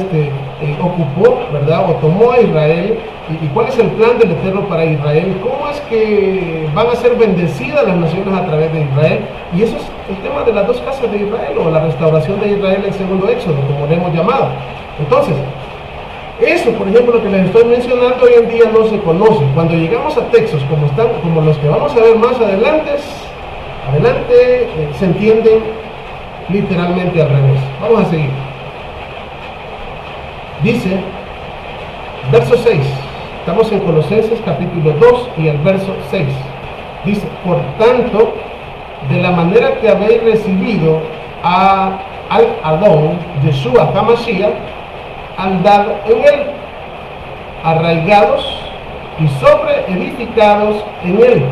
Ocupó, ¿verdad? O tomó a Israel, y cuál es el plan del Eterno para Israel, cómo es que van a ser bendecidas las naciones a través de Israel. Y eso es el tema de las dos casas de Israel, o la restauración de Israel en el segundo éxodo, como le hemos llamado. Entonces, eso, por ejemplo, lo que les estoy mencionando hoy en día no se conoce. Cuando llegamos a textos como los que vamos a ver más adelante, se entienden literalmente al revés. Vamos a seguir. Dice, verso 6. Estamos en Colosenses capítulo 2 y el verso 6. Dice, por tanto, de la manera que habéis recibido al Adón, Yeshua HaMashiach, andad en él, arraigados y sobreedificados en él,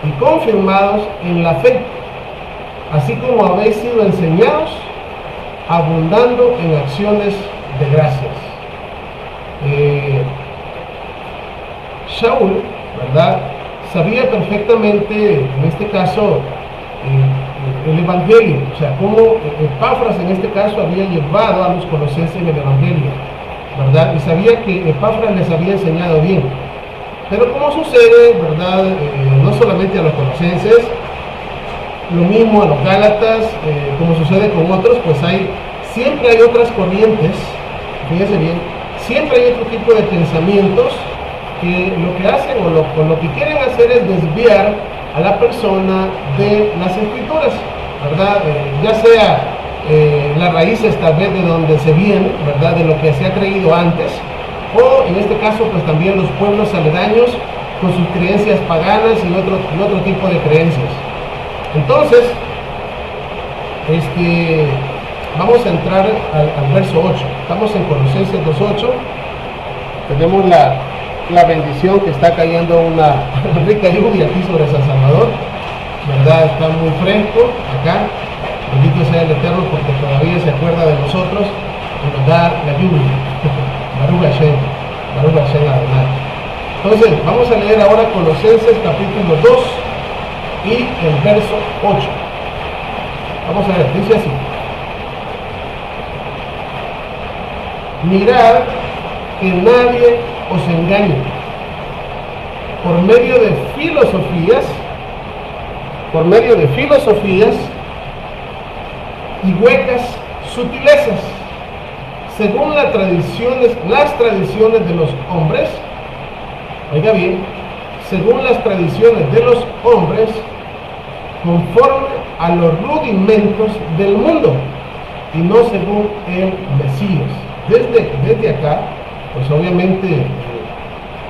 y confirmados en la fe, así como habéis sido enseñados, abundando en acciones de gracias. Shaul, ¿verdad?, sabía perfectamente, en este caso, el Evangelio, o sea, cómo Epafras en este caso había llevado a los colosenses el Evangelio, ¿verdad? Y sabía que Epafras les había enseñado bien. Pero como sucede, ¿verdad? No solamente a los colosenses, lo mismo a los gálatas, como sucede con otros, pues siempre hay otras corrientes, fíjense bien, siempre hay otro tipo de pensamientos que lo que hacen o lo que quieren hacer es desviar a la persona de las escrituras, ¿verdad? Ya sea las raíces tal vez de donde se viene, ¿verdad? De lo que se ha creído antes, o en este caso pues también los pueblos aledaños con sus creencias paganas y otro tipo de creencias. Entonces, vamos a entrar al verso 8. Estamos en Colosenses 2.8. Tenemos la bendición que está cayendo una rica lluvia aquí sobre San Salvador, ¿verdad? Está muy fresco acá. Bendito sea el Eterno porque todavía se acuerda de nosotros y nos da la lluvia. Baruch Hashem, Baruch Hashem Adonai. Entonces, vamos a leer ahora Colosenses capítulo 2 y el verso 8. Vamos a ver, dice así: mirad que nadie os engañe por medio de filosofías y huecas sutilezas, según las tradiciones de los hombres. Oiga bien, según las tradiciones de los hombres, conforme a los rudimentos del mundo, y no según el Mesías. Desde acá, pues obviamente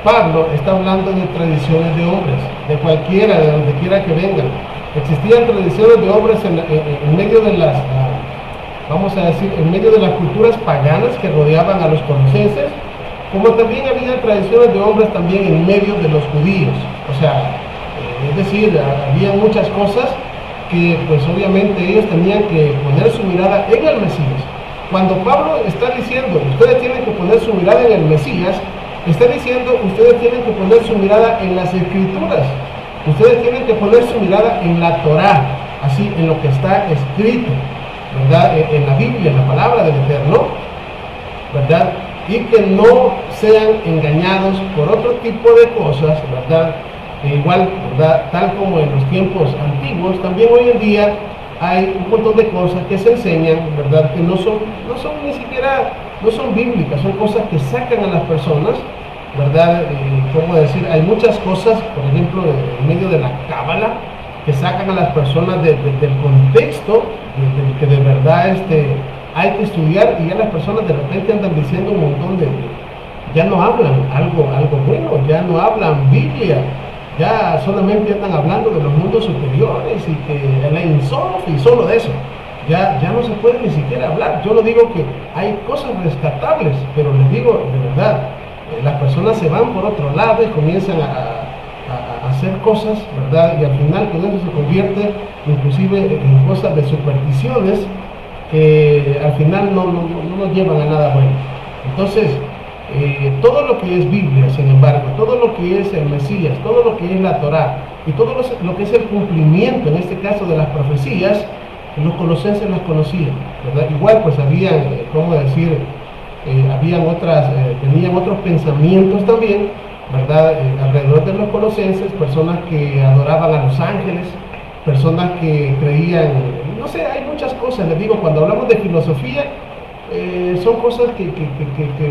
Pablo está hablando de tradiciones de hombres, de cualquiera, de donde quiera que vengan. Existían tradiciones de hombres en medio de las, vamos a decir, en medio de las culturas paganas que rodeaban a los colosenses, como también había tradiciones de hombres también en medio de los judíos. O sea, es decir, había muchas cosas que pues obviamente ellos tenían que poner su mirada en el Mesías. Cuando Pablo está diciendo, ustedes tienen que poner su mirada en el Mesías, está diciendo, ustedes tienen que poner su mirada en las Escrituras, ustedes tienen que poner su mirada en la Torá, así, en lo que está escrito, ¿verdad? En la Biblia, en la palabra del Eterno, ¿verdad? Y que no sean engañados por otro tipo de cosas, ¿verdad? Igual, ¿verdad? Tal como en los tiempos antiguos, también hoy en día hay un montón de cosas que se enseñan, ¿verdad? Que no son ni siquiera, no son bíblicas, son cosas que sacan a las personas, ¿verdad? ¿Cómo decir? Hay muchas cosas, por ejemplo, en medio de la cábala, que sacan a las personas del contexto, que de verdad hay que estudiar, y ya las personas de repente andan diciendo un montón ya no hablan algo bueno, ya no hablan Biblia, ya solamente andan hablando de los mundos superiores y que la Insof y solo de eso. Ya no se puede ni siquiera hablar. Yo no digo que hay cosas rescatables, pero les digo de verdad, las personas se van por otro lado y comienzan a hacer cosas, ¿verdad? Y al final todo eso se convierte inclusive en cosas de supersticiones que al final no nos llevan a nada bueno. Entonces, todo lo que es Biblia, sin embargo, todo lo que es el Mesías, todo lo que es la Torá y todo lo que es el cumplimiento, en este caso de las profecías, los colosenses las conocían, ¿verdad? Igual pues habían, ¿cómo decir? Tenían otros pensamientos también, ¿verdad? Alrededor de los colosenses, personas que adoraban a los ángeles, personas que creían, no sé, hay muchas cosas. Les digo, cuando hablamos de filosofía, son cosas que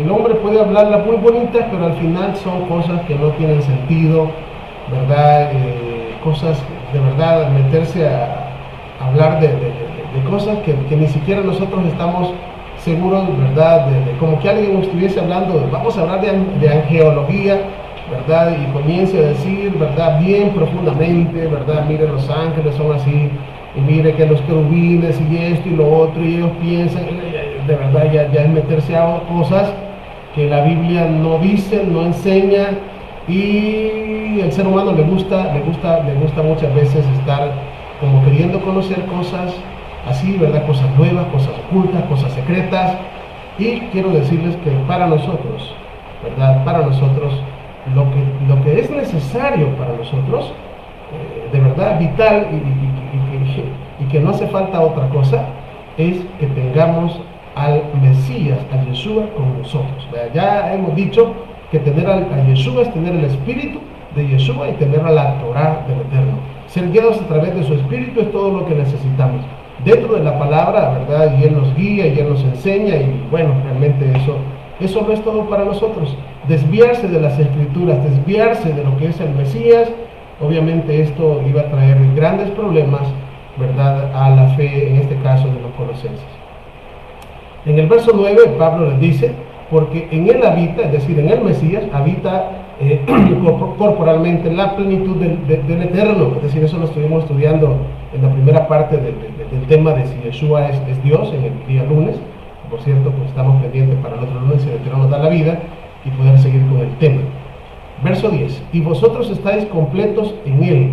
el hombre puede hablarlas muy bonitas, pero al final son cosas que no tienen sentido, ¿verdad? Cosas de verdad, meterse a hablar de cosas que ni siquiera nosotros estamos seguros, ¿verdad? Como que alguien estuviese hablando, vamos a hablar de angeología, ¿verdad? Y comience a decir, ¿verdad? Bien profundamente, ¿verdad? Mire, los ángeles son así, y mire que los querubines y esto y lo otro, y ellos piensan, de verdad ya es meterse a cosas que la Biblia no dice, no enseña, y el ser humano le gusta muchas veces estar como queriendo conocer cosas así, ¿verdad? Cosas nuevas, cosas ocultas, cosas secretas. Y quiero decirles que para nosotros, ¿verdad? Para nosotros, lo que es necesario para nosotros, de verdad vital, y que no hace falta otra cosa, es que tengamos al Mesías, a Yeshua con nosotros. Ya hemos dicho que tener a Yeshua es tener el espíritu de Yeshua y tener a la Torá del Eterno. Ser guiados a través de su espíritu es todo lo que necesitamos dentro de la palabra, ¿verdad? Y Él nos guía y Él nos enseña, y bueno, realmente eso no es todo para nosotros. Desviarse de las escrituras, desviarse de lo que es el Mesías, obviamente esto iba a traer grandes problemas, ¿verdad?, a la fe, en este caso de los colosenses. En el verso 9 Pablo les dice, porque en Él habita, es decir, en el Mesías habita corporalmente la plenitud del Eterno. Es decir, eso lo estuvimos estudiando en la primera parte del tema de si Yeshua es Dios en el día lunes. Por cierto, pues estamos pendientes para el otro lunes, si el Eterno nos da la vida, y poder seguir con el tema. Verso 10, y vosotros estáis completos en Él,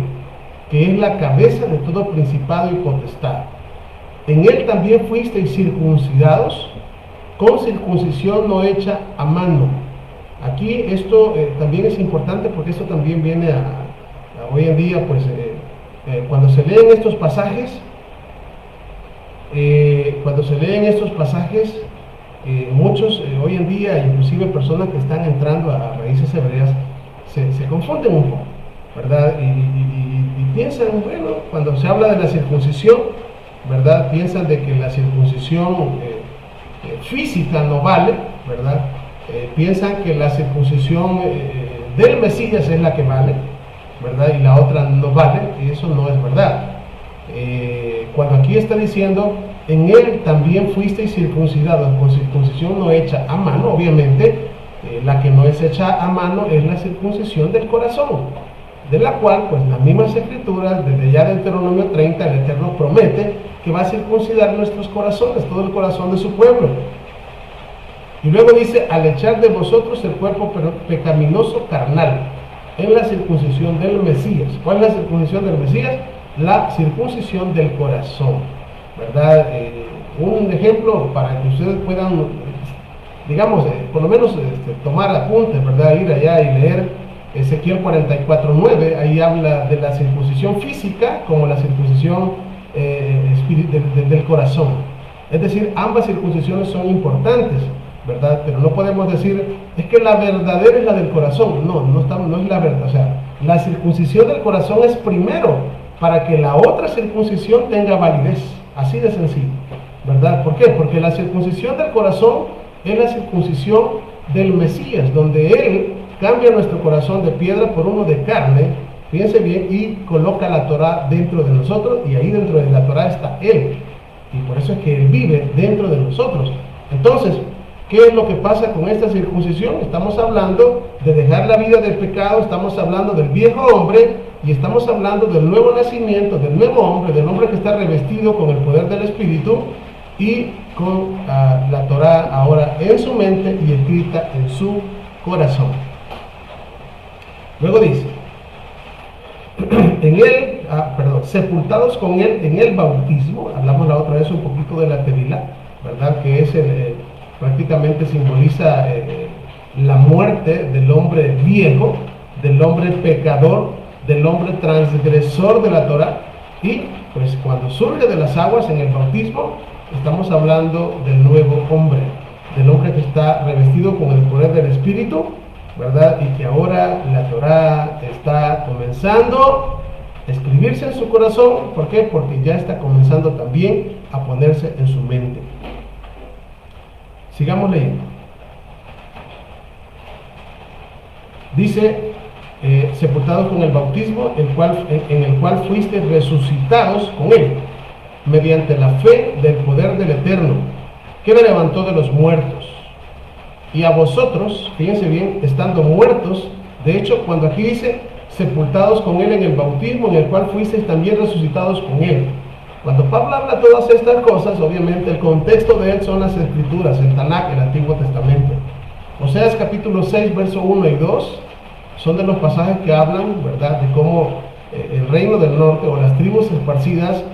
que es la cabeza de todo principado y potestad. En Él también fuisteis circuncidados, con circuncisión no hecha a mano. Aquí esto también es importante, porque esto también viene a hoy en día, pues cuando se leen estos pasajes, muchos hoy en día, inclusive personas que están entrando a raíces hebreas, se confunden un poco, ¿verdad? Y piensan, bueno, cuando se habla de la circuncisión, ¿verdad? Piensan de que la circuncisión física no vale, ¿verdad? Piensan que la circuncisión del Mesías es la que vale, ¿verdad? Y la otra no vale, y eso no es verdad. Cuando aquí está diciendo, en Él también fuisteis circuncidados, con circuncisión no hecha a mano, obviamente, la que no es hecha a mano es la circuncisión del corazón, de la cual, pues las mismas escrituras, desde ya de Deuteronomio 30, el Eterno promete que va a circuncidar nuestros corazones, todo el corazón de su pueblo. Y luego dice, al echar de vosotros el cuerpo pecaminoso carnal, en la circuncisión del Mesías. ¿Cuál es la circuncisión del Mesías? La circuncisión del corazón, ¿verdad? Un ejemplo para que ustedes puedan, digamos, por lo menos tomar apuntes, ¿verdad? Ir allá y leer Ezequiel 44:9, ahí habla de la circuncisión física como la circuncisión del corazón. Es decir, ambas circuncisiones son importantes, ¿verdad? Pero no podemos decir, es que la verdadera es la del corazón. No es la verdad. O sea, la circuncisión del corazón es primero para que la otra circuncisión tenga validez. Así de sencillo, ¿verdad? ¿Por qué? Porque la circuncisión del corazón es la circuncisión del Mesías, donde Él cambia nuestro corazón de piedra por uno de carne, fíjense bien, y coloca la Torah dentro de nosotros, y ahí dentro de la Torah está Él, y por eso es que Él vive dentro de nosotros. Entonces, ¿qué es lo que pasa con esta circuncisión? Estamos hablando de dejar la vida del pecado, estamos hablando del viejo hombre, y estamos hablando del nuevo nacimiento, del nuevo hombre, del hombre que está revestido con el poder del Espíritu, y con la Torah ahora en su mente y escrita en su corazón. Luego dice, sepultados con Él en el bautismo. Hablamos la otra vez un poquito de la tevila, ¿verdad? Que es prácticamente simboliza la muerte del hombre viejo, del hombre pecador, del hombre transgresor de la Torah. Y pues cuando surge de las aguas en el bautismo, estamos hablando del nuevo hombre, del hombre que está revestido con el poder del Espíritu, ¿verdad? Y que ahora la Torah está comenzando a escribirse en su corazón. ¿Por qué? Porque ya está comenzando también a ponerse en su mente. Sigamos leyendo. Dice, sepultados con el bautismo, en el cual fuiste resucitados con Él, mediante la fe del poder del Eterno, que le levantó de los muertos. Y a vosotros, fíjense bien, estando muertos, de hecho, cuando aquí dice sepultados con Él en el bautismo, en el cual fuisteis también resucitados con Él. Cuando Pablo habla todas estas cosas, obviamente el contexto de él son las Escrituras, el Tanakh, el Antiguo Testamento. Oseas capítulo 6, verso 1 y 2, son de los pasajes que hablan, ¿verdad?, de cómo el reino del norte o las tribus esparcidas,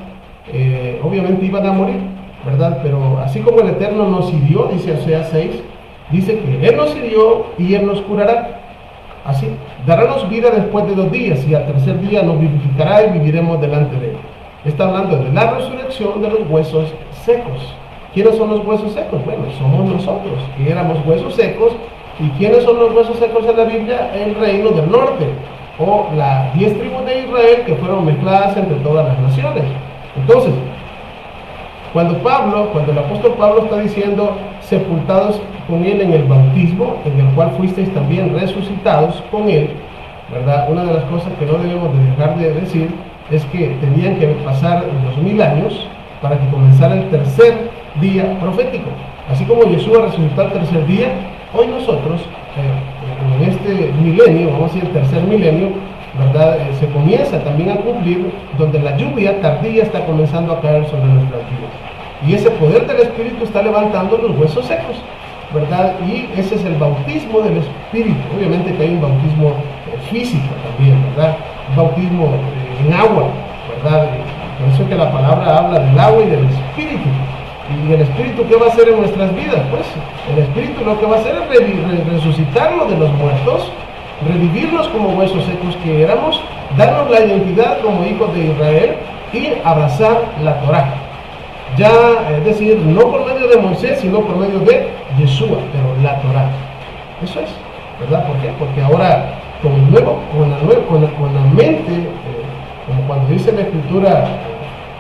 obviamente iban a morir, ¿verdad? Pero así como el Eterno nos hirió, dice Oseas 6, dice que Él nos hirió y Él nos curará. Así, darános vida después de 2 días, y al tercer día nos vivificará y viviremos delante de Él. Está hablando de la resurrección de los huesos secos. ¿Quiénes son los huesos secos? Bueno, somos nosotros, que éramos huesos secos. ¿Y quiénes son los huesos secos en la Biblia? El reino del norte, o las 10 tribus de Israel que fueron mezcladas entre todas las naciones. Entonces, cuando el apóstol Pablo está diciendo sepultados con Él en el bautismo, en el cual fuisteis también resucitados con Él, ¿verdad? Una de las cosas que no debemos de dejar de decir es que tenían que pasar 2000 años para que comenzara el tercer día profético. Así como Yeshua resucitó al tercer día, hoy nosotros, en este milenio, vamos a decir el tercer milenio, ¿verdad? Se comienza también a cumplir, donde la lluvia tardía está comenzando a caer sobre nuestras vidas. Y ese poder del Espíritu está levantando los huesos secos. ¿verdad? Y ese es el bautismo del Espíritu. Obviamente que hay un bautismo físico también, ¿verdad? Un bautismo en agua, ¿verdad? Por eso es que la palabra habla del agua y del Espíritu. ¿Y el Espíritu qué va a hacer en nuestras vidas? Pues el Espíritu lo que va a hacer es resucitarnos de los muertos, revivirnos como huesos secos que éramos, darnos la identidad como hijos de Israel y abrazar la Torá. Ya, es decir, no por medio de Moisés, sino por medio de Yeshua, pero la Torá. Eso es, ¿verdad? ¿Por qué? Porque ahora con la mente, como cuando dice la Escritura,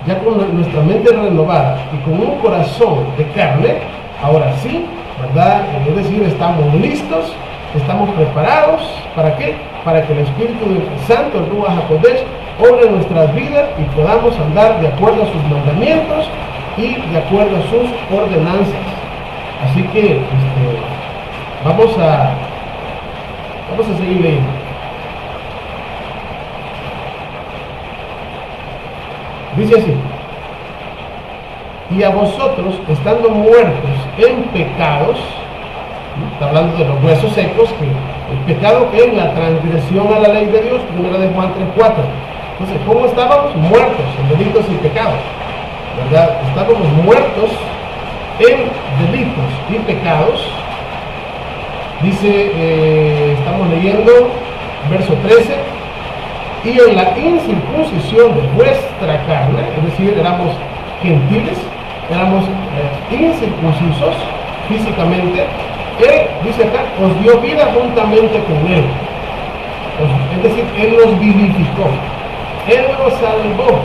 ya con nuestra mente renovada y con un corazón de carne, ahora sí, ¿verdad? Es decir, estamos listos, estamos preparados, ¿para qué? Para que el Espíritu Santo, el Ruach HaKodesh, obre en nuestras vidas y podamos andar de acuerdo a sus mandamientos y de acuerdo a sus ordenanzas. Así que vamos a seguir leyendo. Dice así: y a vosotros, estando muertos en pecados, está hablando de los huesos secos, que el pecado que es la transgresión a la ley de Dios, 1 Juan 3:4. Entonces, ¿cómo estábamos? Muertos en delitos y pecados, ¿verdad? Estábamos muertos en delitos y pecados. Dice, estamos leyendo verso 13: y en la incircuncisión de vuestra carne, es decir, éramos gentiles, éramos incircuncisos físicamente, Él, dice acá, os dio vida juntamente con Él. Es decir, Él nos vivificó, Él nos salvó,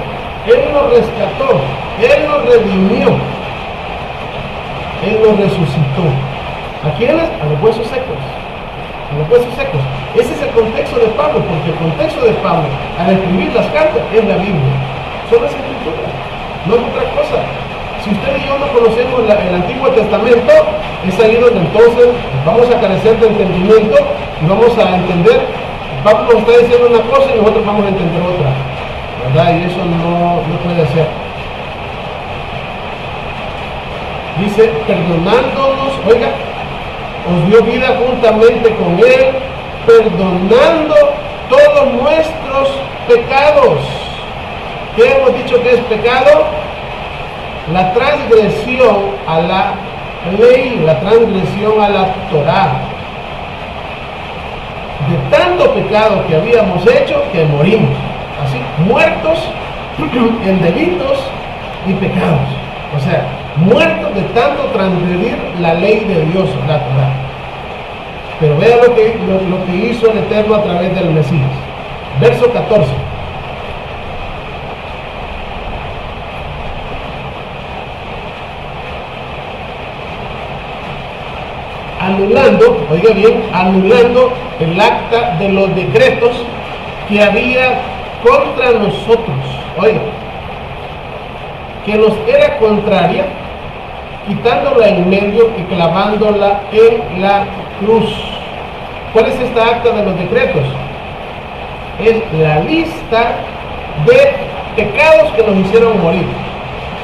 Él nos rescató, Él nos redimió, Él nos resucitó. ¿A quiénes? A los huesos secos. A los huesos secos. Ese es el contexto de Pablo, porque el contexto de Pablo al escribir las cartas es la Biblia. Son las Escrituras, no es otra cosa. Si usted y yo no conocemos el Antiguo Testamento, es ahí donde entonces vamos a carecer de entendimiento y vamos a entender, Pablo nos está diciendo una cosa y nosotros vamos a entender otra, ¿verdad? Y eso no puede ser. Dice, perdonándonos, oiga, os dio vida juntamente con Él, perdonando todos nuestros pecados. ¿Qué hemos dicho que es pecado? La transgresión a la ley, la transgresión a la Torá. De tanto pecado que habíamos hecho que morimos, así, muertos en delitos y pecados. O sea, muertos de tanto transgredir la ley de Dios, la Torá. Pero vea lo que hizo el Eterno a través del Mesías. Verso 14. Anulando, oiga bien, anulando el acta de los decretos que había contra nosotros, oiga, que nos era contraria, quitándola en medio y clavándola en la cruz. ¿Cuál es esta acta de los decretos? Es la lista de pecados que nos hicieron morir.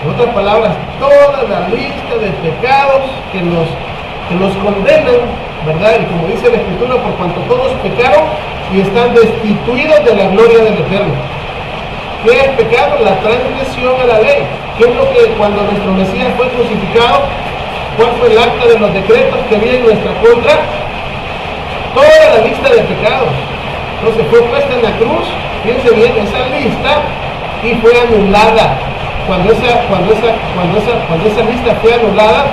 En otras palabras, toda la lista de pecados que nos condenan, ¿verdad? Y como dice la Escritura, por cuanto todos pecaron y están destituidos de la gloria del Eterno. ¿Qué es pecado? La transgresión a la ley. ¿Qué es lo que cuando nuestro Mesías fue crucificado? ¿Cuál fue el acta de los decretos que había en nuestra contra? Toda la lista de pecados. Entonces fue puesta en la cruz, fíjense bien, esa lista, y fue anulada. Cuando esa lista fue anulada,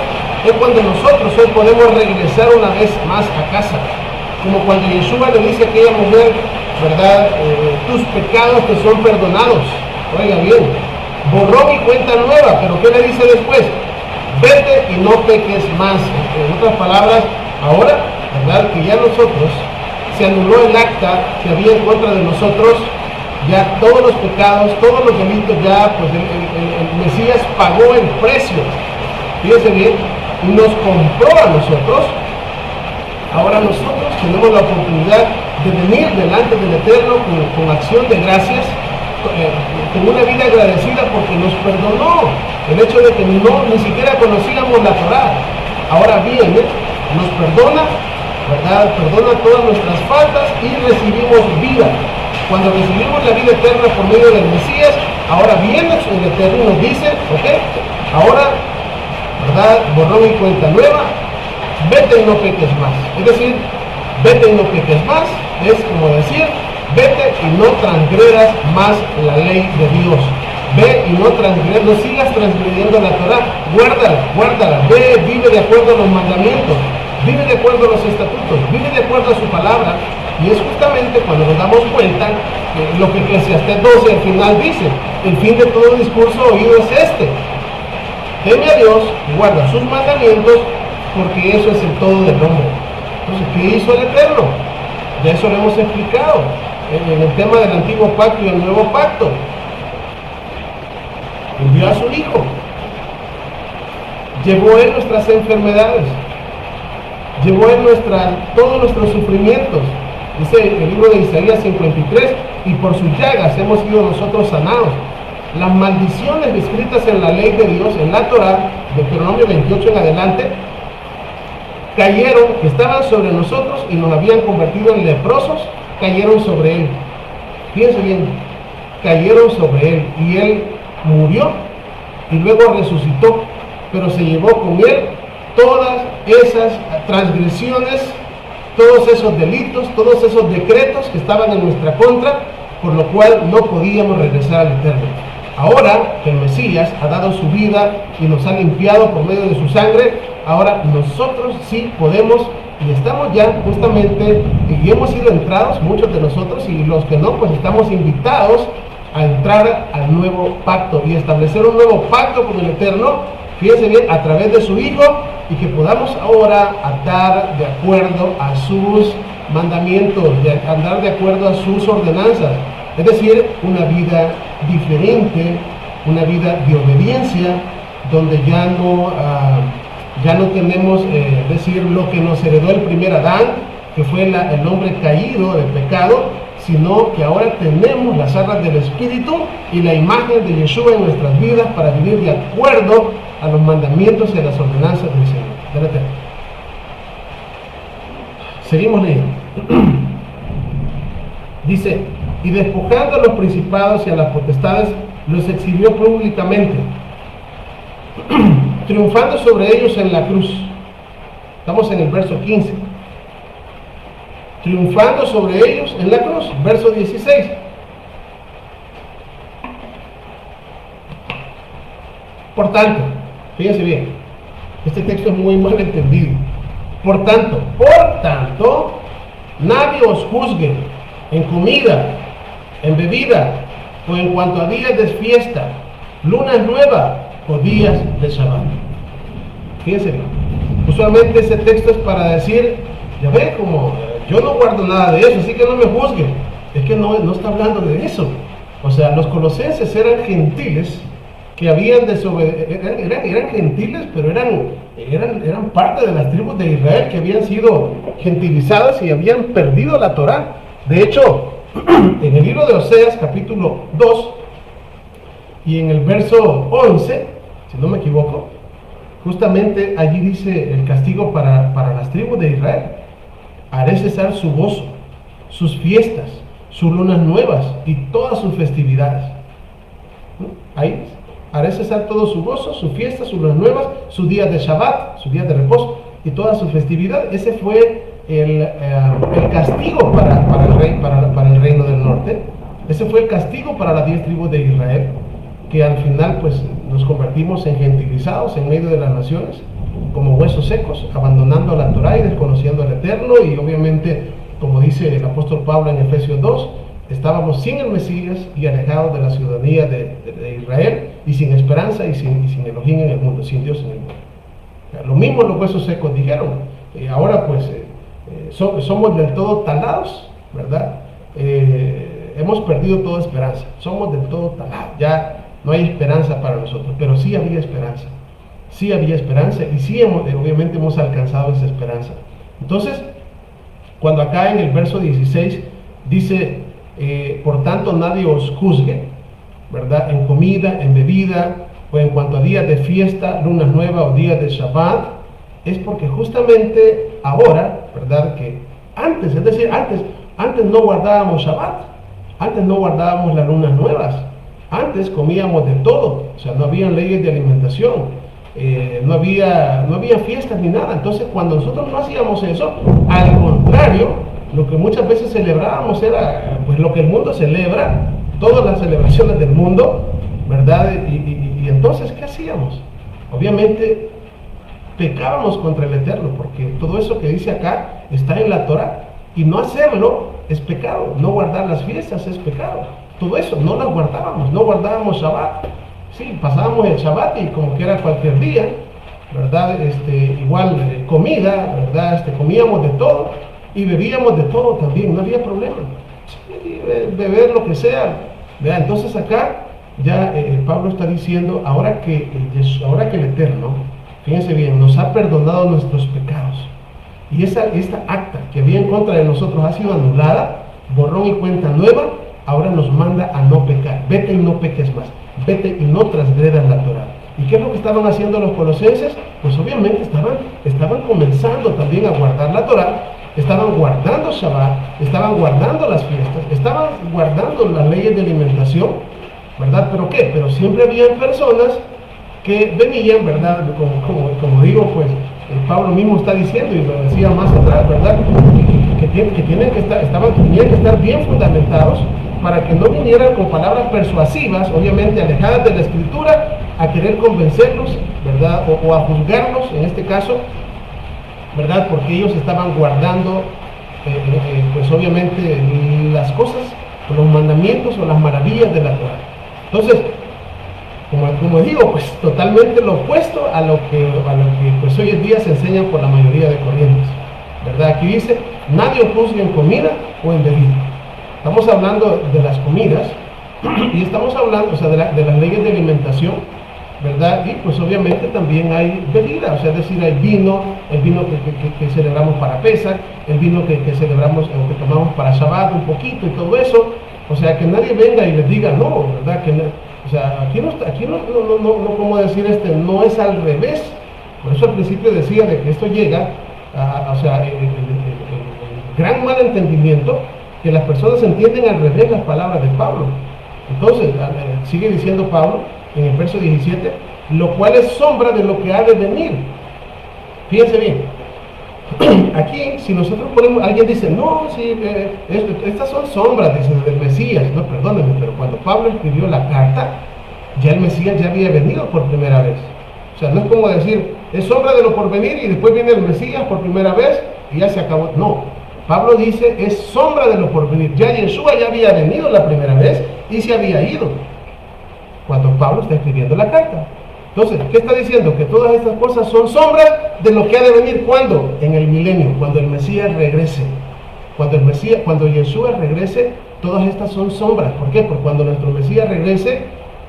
es cuando nosotros hoy podemos regresar una vez más a casa. Como cuando Yeshua le dice a aquella mujer, ¿verdad? Tus pecados te son perdonados. Oiga bien, borrón y cuenta nueva, pero ¿qué le dice después? Vete y no peques más. En otras palabras, ahora, ¿verdad? Que ya nosotros, se anuló el acta que había en contra de nosotros, ya todos los pecados, todos los delitos, ya pues el Mesías pagó el precio. Fíjense bien, y nos compró a nosotros. Ahora nosotros tenemos la oportunidad de venir delante del Eterno con acción de gracias, con una vida agradecida porque nos perdonó el hecho de que ni siquiera conocíamos la Torá. Ahora viene nos perdona, ¿verdad? Perdona todas nuestras faltas y recibimos vida. Cuando recibimos la vida eterna por medio del Mesías, ahora viene el Eterno y nos dice, ok, ahora, ¿verdad? Borrón y cuenta nueva, vete y no peques más. Es decir, vete y no peques más, es como decir, vete y no transgredas más la ley de Dios. Ve y no transgredas, no sigas transgrediendo la Torah, guárdala, ve, vive de acuerdo a los mandamientos, vive de acuerdo a los estatutos, vive de acuerdo a su palabra. Y es justamente cuando nos damos cuenta que lo que Eclesiastés 12 al final dice, el fin de todo discurso oído es este: teme a Dios y guarda sus mandamientos, porque eso es el todo del hombre. Entonces, ¿qué hizo el Eterno? Ya eso lo hemos explicado en el tema del antiguo pacto y el nuevo pacto. Envió a su Hijo, llevó Él nuestras enfermedades, llevó Él todos nuestros sufrimientos. Dice el libro de Isaías 53, y por sus llagas hemos sido nosotros sanados. Las maldiciones escritas en la ley de Dios, en la Torah, de Deuteronomio 28 en adelante, cayeron, estaban sobre nosotros y nos habían convertido en leprosos, cayeron sobre Él. Fíjense bien, cayeron sobre Él y Él murió y luego resucitó, pero se llevó con Él todas esas transgresiones, todos esos delitos, todos esos decretos que estaban en nuestra contra, por lo cual no podíamos regresar al Eterno. Ahora que el Mesías ha dado su vida y nos ha limpiado por medio de su sangre, ahora nosotros sí podemos, y estamos ya justamente, y hemos sido entrados, muchos de nosotros, y los que no, pues estamos invitados a entrar al nuevo pacto y establecer un nuevo pacto con el Eterno, fíjense bien, a través de su Hijo, y que podamos ahora andar de acuerdo a sus mandamientos, andar de acuerdo a sus ordenanzas, es decir, una vida diferente, una vida de obediencia, donde ya no tenemos, decir, lo que nos heredó el primer Adán, que fue el hombre caído de pecado, sino que ahora tenemos las arras del Espíritu y la imagen de Yeshua en nuestras vidas para vivir de acuerdo a los mandamientos y a las ordenanzas del Señor, del Eterno. Seguimos leyendo. Dice, y despojando a los principados y a las potestades, los exhibió públicamente, triunfando sobre ellos en la cruz. Estamos en el verso 15. Triunfando sobre ellos en la cruz, verso 16. Por tanto, fíjense bien, este texto es muy mal entendido. Por tanto, nadie os juzgue en comida, en bebida, o en cuanto a días de fiesta, lunas nuevas o días de Shabbat. Fíjense bien, usualmente ese texto es para decir, ya ve, como yo no guardo nada de eso, así que no me juzguen. Es que no está hablando de eso. O sea, los colosenses eran gentiles que habían eran gentiles, pero eran parte de las tribus de Israel que habían sido gentilizadas y habían perdido la Torá. De hecho, en el libro de Oseas, capítulo 2, y en el verso 11, si no me equivoco, justamente allí dice el castigo para las tribus de Israel. Haré cesar su gozo, sus fiestas, sus lunas nuevas y todas sus festividades. Ahí haré cesar todo su gozo, sus fiestas, sus lunas nuevas, sus días de Shabbat, sus días de reposo y todas sus festividades. Ese fue el castigo para el reino del norte. Ese fue el castigo para las 10 tribus de Israel, que al final pues nos convertimos en gentilizados en medio de las naciones, como huesos secos, abandonando la Torá y desconociendo al Eterno. Y obviamente, como dice el apóstol Pablo en Efesios 2, estábamos sin el Mesías y alejados de la ciudadanía de Israel, y sin esperanza y sin Elohim en el mundo, sin Dios en el mundo. Lo mismo los huesos secos dijeron, ahora pues somos del todo talados, ¿verdad? Hemos perdido toda esperanza, somos del todo talados, ya no hay esperanza para nosotros, pero sí había esperanza. Sí había esperanza y sí obviamente hemos alcanzado esa esperanza. Entonces, cuando acá en el verso 16 dice, por tanto nadie os juzgue, ¿verdad? En comida, en bebida, o en cuanto a días de fiesta, lunas nuevas o días de Shabbat, es porque justamente ahora, ¿verdad? Que antes, es decir, antes no guardábamos Shabbat, antes no guardábamos las lunas nuevas, antes comíamos de todo, o sea, no había leyes de alimentación, no había fiestas ni nada. Entonces, cuando nosotros no hacíamos eso, al contrario, lo que muchas veces celebrábamos era pues lo que el mundo celebra, todas las celebraciones del mundo, ¿verdad? Y entonces, ¿qué hacíamos? Obviamente pecábamos contra el Eterno, porque todo eso que dice acá está en la Torah, y no hacerlo es pecado, no guardar las fiestas es pecado. Todo eso no las guardábamos, no guardábamos Shabbat. Sí, pasábamos el Shabbat y como que era cualquier día, ¿verdad? Igual comida, ¿verdad? Comíamos de todo y bebíamos de todo también, no había problema. Sí, beber lo que sea, ¿verdad? Entonces acá ya Pablo está diciendo, ahora que el Eterno, fíjense bien, nos ha perdonado nuestros pecados, y esta acta que había en contra de nosotros ha sido anulada, borrón y cuenta nueva, ahora nos manda a no pecar. Vete y no peques más, vete y no transgredas la Torah. ¿Y qué es lo que estaban haciendo los colosenses? Pues obviamente estaban comenzando también a guardar la Torah, estaban guardando Shabbat, estaban guardando las fiestas, estaban guardando las leyes de alimentación, ¿verdad? ¿Pero qué? Pero siempre había personas que venían, ¿verdad? Como digo, pues Pablo mismo está diciendo, y lo decía más atrás, ¿verdad? Que tenían que estar bien fundamentados para que no vinieran con palabras persuasivas, obviamente alejadas de la Escritura, a querer convencerlos, ¿verdad? O a juzgarlos, en este caso, ¿verdad? Porque ellos estaban guardando, pues obviamente, las cosas, los mandamientos o las maravillas de la Torah. Entonces, como digo, pues totalmente lo opuesto a lo que pues hoy en día se enseña por la mayoría de corrientes, ¿verdad? Aquí dice, nadie os juzgue en comida o en bebida. Estamos hablando de las comidas y estamos hablando, o sea, de las leyes de alimentación, ¿verdad? Y pues obviamente también hay bebida, o sea, es decir, hay vino, el vino que celebramos para Pesach, el vino que celebramos o que tomamos para Shabbat un poquito y todo eso. O sea, que nadie venga y les diga, no, ¿verdad? O sea, aquí no, ¿cómo decir? No es al revés. Por eso al principio decía de que esto llega o sea, el gran malentendimiento, que las personas entienden al revés las palabras de Pablo. Entonces, sigue diciendo Pablo en el verso 17, lo cual es sombra de lo que ha de venir. Fíjense bien. Aquí, si nosotros ponemos, alguien dice, no, sí, estas son sombras, dice, del Mesías. No, perdónenme, pero cuando Pablo escribió la carta, ya el Mesías ya había venido por primera vez. O sea, no es como decir, es sombra de lo por venir y después viene el Mesías por primera vez y ya se acabó. No, Pablo dice, es sombra de lo por venir. Ya Yeshua ya había venido la primera vez y se había ido cuando Pablo está escribiendo la carta. Entonces, ¿qué está diciendo? Que todas estas cosas son sombras de lo que ha de venir. ¿Cuándo? En el milenio, cuando el Mesías regrese. Cuando Yeshua regrese, todas estas son sombras. ¿Por qué? Porque cuando nuestro Mesías regrese,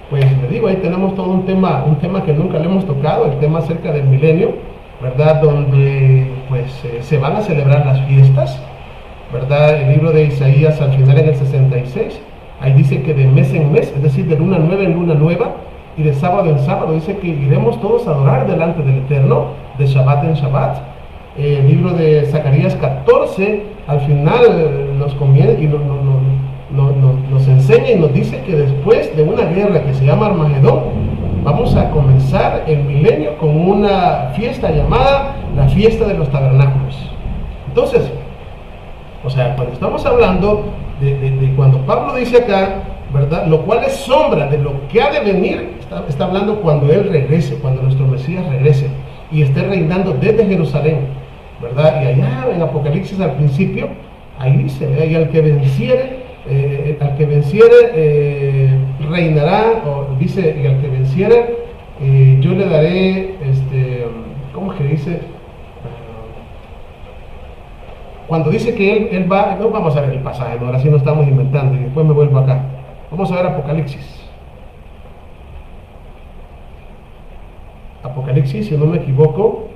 pues le digo, ahí tenemos todo un tema que nunca le hemos tocado, el tema acerca del milenio, ¿verdad? Donde pues se van a celebrar las fiestas, ¿verdad? El libro de Isaías al final en el 66, ahí dice que de mes en mes, es decir, de luna nueva en luna nueva, y de sábado en sábado, dice que iremos todos a adorar delante del Eterno, de Shabbat en Shabbat. El libro de Zacarías 14, al final nos conviene y nos enseña y nos dice que después de una guerra que se llama Armagedón, vamos a comenzar el milenio con una fiesta llamada la fiesta de los tabernáculos. Entonces, o sea, cuando estamos hablando de cuando Pablo dice acá, ¿verdad? Lo cual es sombra de lo que ha de venir, está hablando cuando Él regrese, cuando nuestro Mesías regrese y esté reinando desde Jerusalén, ¿verdad? Y allá en Apocalipsis al principio, ahí dice, y al que venciere, reinará, o dice, y al que venciere, yo le daré, ¿cómo es que dice? Cuando dice que él va, no vamos a ver el pasaje, ¿no? Ahora sí no estamos inventando y después me vuelvo acá. Vamos a ver Apocalipsis. Apocalipsis, si no me equivoco,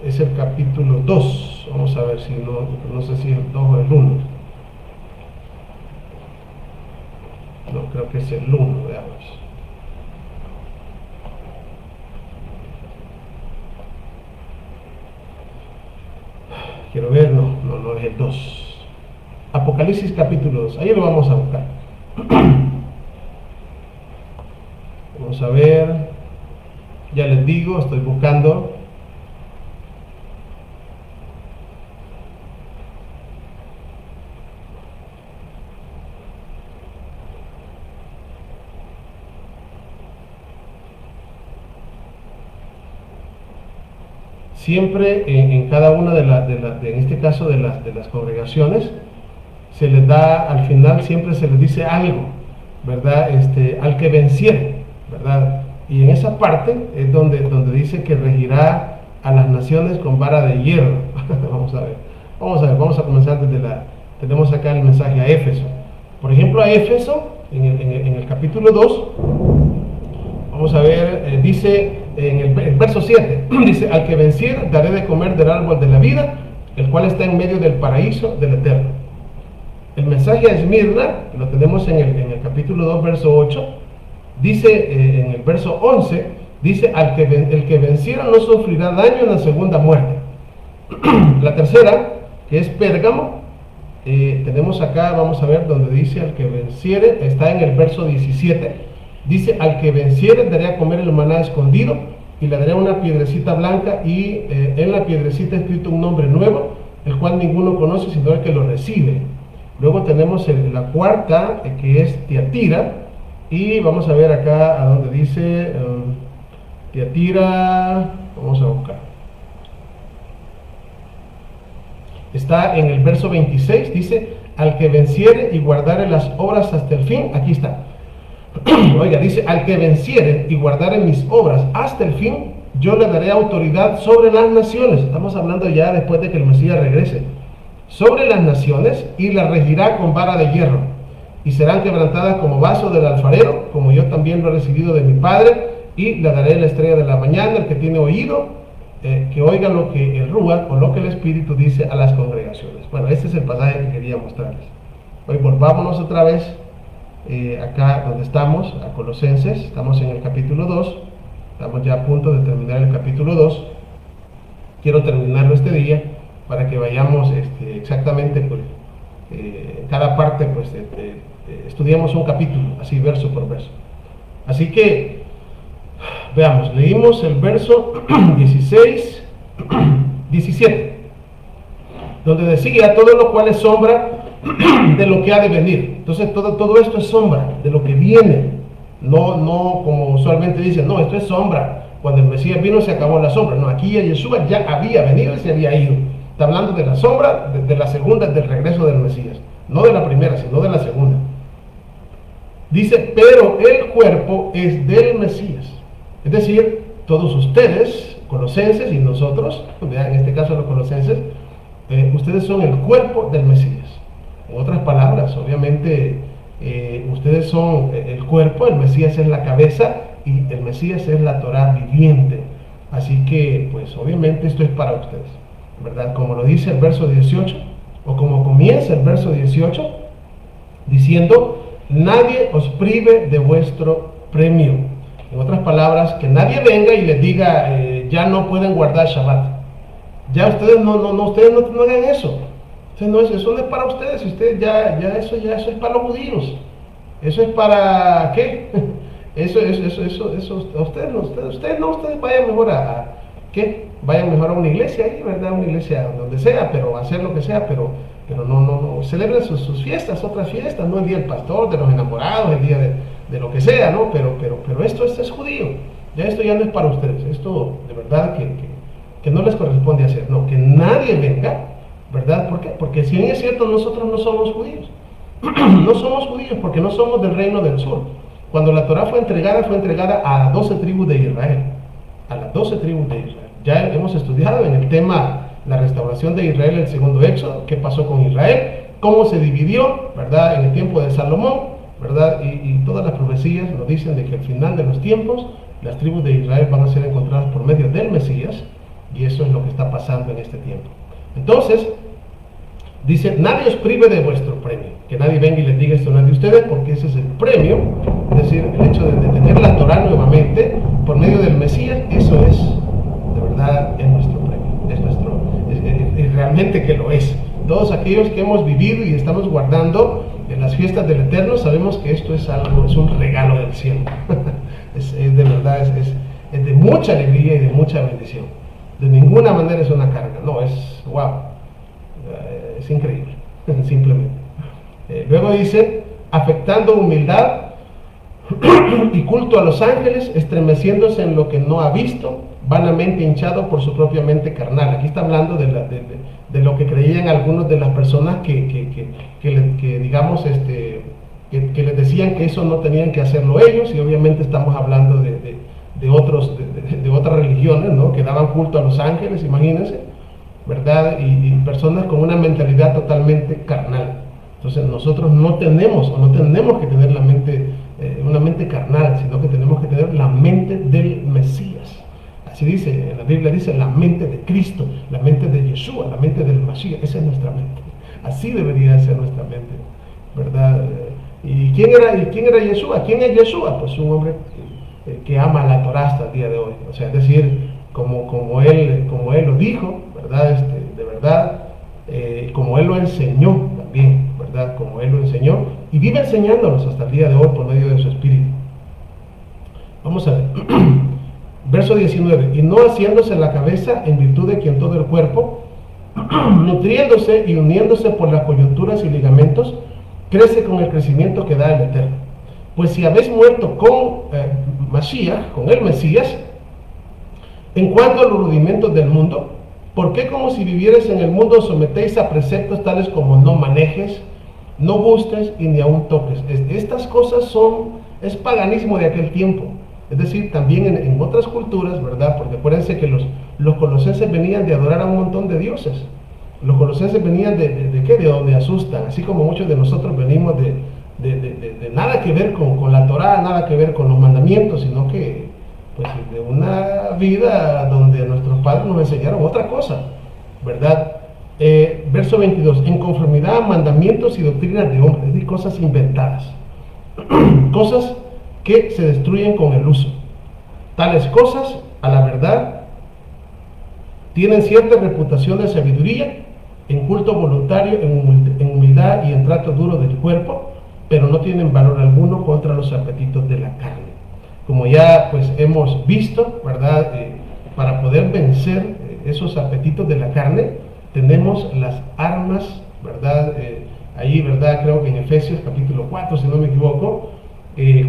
es el capítulo 2. Vamos a ver si no sé si el 2 o el 1. No, creo que es el 1, veamos. quiero ver, no es el 2. Apocalipsis capítulo 2, ahí lo vamos a buscar. Vamos a ver, ya les digo, estoy buscando. Siempre en cada una en este caso de las congregaciones, se les da, al final siempre se les dice algo, ¿verdad? Al que venciere, ¿verdad? Y en esa parte es donde dice que regirá a las naciones con vara de hierro. Vamos a ver, vamos a comenzar tenemos acá el mensaje a Éfeso. Por ejemplo, a Éfeso, en el capítulo 2, vamos a ver, dice en el verso 7, dice, al que venciere daré de comer del árbol de la vida, el cual está en medio del paraíso del Eterno. El mensaje a Esmirna, lo tenemos en el capítulo 2, verso 8, dice en el verso 11, dice, el que venciera no sufrirá daño en la segunda muerte. La tercera, que es Pérgamo, tenemos acá, vamos a ver, donde dice al que venciere, está en el verso 17, dice, al que venciere daré a comer el maná escondido, y le daré una piedrecita blanca, y en la piedrecita escrito un nombre nuevo, el cual ninguno conoce sino el que lo recibe. Luego tenemos la cuarta, que es Tiatira, y vamos a ver acá a donde dice Tiatira, vamos a buscar. Está en el verso 26, dice, al que venciere y guardare las obras hasta el fin, aquí está. Oiga, dice, al que venciere y guardare mis obras hasta el fin, yo le daré autoridad sobre las naciones. Estamos hablando ya después de que el Mesías regrese. Sobre las naciones, y las regirá con vara de hierro, y serán quebrantadas como vaso del alfarero, como yo también lo he recibido de mi Padre, y le daré la estrella de la mañana. El que tiene oído, que oiga lo que el Ruach, o lo que el Espíritu dice a las congregaciones. Bueno, este es el pasaje que quería mostrarles. Hoy volvámonos otra vez acá donde estamos, a Colosenses. Estamos en el capítulo 2, estamos ya a punto de terminar el capítulo 2. Quiero terminarlo este día para que vayamos exactamente pues, cada parte, pues estudiamos un capítulo, así verso por verso. Así que veamos, leímos el verso 16, 17, donde decía, todo lo cual es sombra de lo que ha de venir. Entonces todo esto es sombra de lo que viene, no como usualmente dicen, no, esto es sombra, cuando el Mesías vino se acabó la sombra. No, aquí Yeshua ya había venido y se había ido. Está hablando de la sombra de la segunda, del regreso del Mesías, no de la primera, sino de la segunda. Dice, pero el cuerpo es del Mesías. Es decir, todos ustedes, colosenses, y nosotros, en este caso los colosenses, ustedes son el cuerpo del Mesías. En otras palabras, obviamente, ustedes son el cuerpo, el Mesías es la cabeza, y el Mesías es la Torá viviente. Así que, pues, obviamente esto es para ustedes, ¿verdad? Como lo dice el verso 18, o como comienza el verso 18, diciendo, nadie os prive de vuestro premio. En otras palabras, que nadie venga y les diga, ya no pueden guardar Shabbat. Ya ustedes no hagan eso. Eso no es para ustedes. Ustedes eso es para los judíos. Eso es para ¿qué? Ustedes vayan mejor ¿qué? Vayan mejor a una iglesia ahí, ¿verdad? Una iglesia donde sea, pero hacer lo que sea, pero no celebren sus fiestas, otras fiestas, no el día del pastor, de los enamorados, el día de lo que sea, ¿no? Pero esto es judío. Ya esto ya no es para ustedes. Esto de verdad que no les corresponde hacer. No, que nadie venga, ¿verdad? ¿Por qué? Porque si bien es cierto, nosotros no somos judíos. No somos judíos porque no somos del reino del sur. Cuando la Torá fue entregada a las 12 tribus de Israel. A las 12 tribus de Israel. Ya hemos estudiado en el tema la restauración de Israel, el segundo éxodo, qué pasó con Israel, cómo se dividió, ¿verdad? En el tiempo de Salomón, ¿verdad? Y todas las profecías nos dicen de que al final de los tiempos, las tribus de Israel van a ser encontradas por medio del Mesías, y eso es lo que está pasando en este tiempo. Entonces, dice, nadie os prive de vuestro premio, que nadie venga y les diga esto no es de ustedes, porque ese es el premio, es decir, el hecho de tener la Torá nuevamente por medio del Mesías, eso es, de verdad, es nuestro premio, es realmente dice que lo es. Todos aquellos que hemos vivido y estamos guardando en las fiestas del Eterno, sabemos que esto es algo, es un regalo del cielo. Es de verdad, es de mucha alegría y de mucha bendición. De ninguna manera es una carga, no, es wow, es increíble, simplemente. Luego dice, afectando humildad y culto a los ángeles, estremeciéndose en lo que no ha visto, vanamente hinchado por su propia mente carnal. Aquí está hablando de lo que creían algunos de las personas que digamos, que les decían que eso no tenían que hacerlo ellos, y obviamente estamos hablando de otras religiones, ¿no? Que daban culto a los ángeles, imagínense, ¿verdad? Y personas con una mentalidad totalmente carnal. Entonces nosotros no tenemos que tener una mente carnal, sino que tenemos que tener la mente del Mesías. Así dice, en la Biblia dice la mente de Cristo, la mente de Yeshua, la mente del Mashiach. Esa es nuestra mente. Así debería ser nuestra mente, ¿verdad? ¿Y quién era Yeshua? ¿Quién es Yeshua? Pues un hombre que ama la Torá hasta el día de hoy. O sea, es decir, como él lo dijo, ¿verdad? De verdad, como él lo enseñó también, ¿verdad? Como él lo enseñó y vive enseñándonos hasta el día de hoy por medio de su espíritu. Vamos a ver. Verso 19, y no haciéndose la cabeza en virtud de quien todo el cuerpo, nutriéndose y uniéndose por las coyunturas y ligamentos, crece con el crecimiento que da el Eterno. Pues si habéis muerto con Mashiach, con el Mesías, en cuanto a los rudimentos del mundo, ¿por qué como si vivierais en el mundo os sometéis a preceptos tales como no manejes, no busques y ni aun toques? Estas cosas es paganismo de aquel tiempo. Es decir, también en otras culturas, ¿verdad? Porque acuérdense que los colosenses venían de adorar a un montón de dioses. Los colosenses venían ¿de qué? De donde asustan. Así como muchos de nosotros venimos de nada que ver con la Torá, nada que ver con los mandamientos, sino que pues de una vida donde nuestros padres nos enseñaron otra cosa, ¿verdad? Verso 22, en conformidad a mandamientos y doctrinas de hombres, es decir, cosas inventadas, cosas que se destruyen con el uso. Tales cosas, a la verdad, tienen cierta reputación de sabiduría, en culto voluntario, en humildad y en trato duro del cuerpo, pero no tienen valor alguno contra los apetitos de la carne. Como ya pues hemos visto, ¿verdad? Para poder vencer esos apetitos de la carne, tenemos las armas, ¿verdad? Ahí, ¿verdad? Creo que en Efesios capítulo 4, si no me equivoco,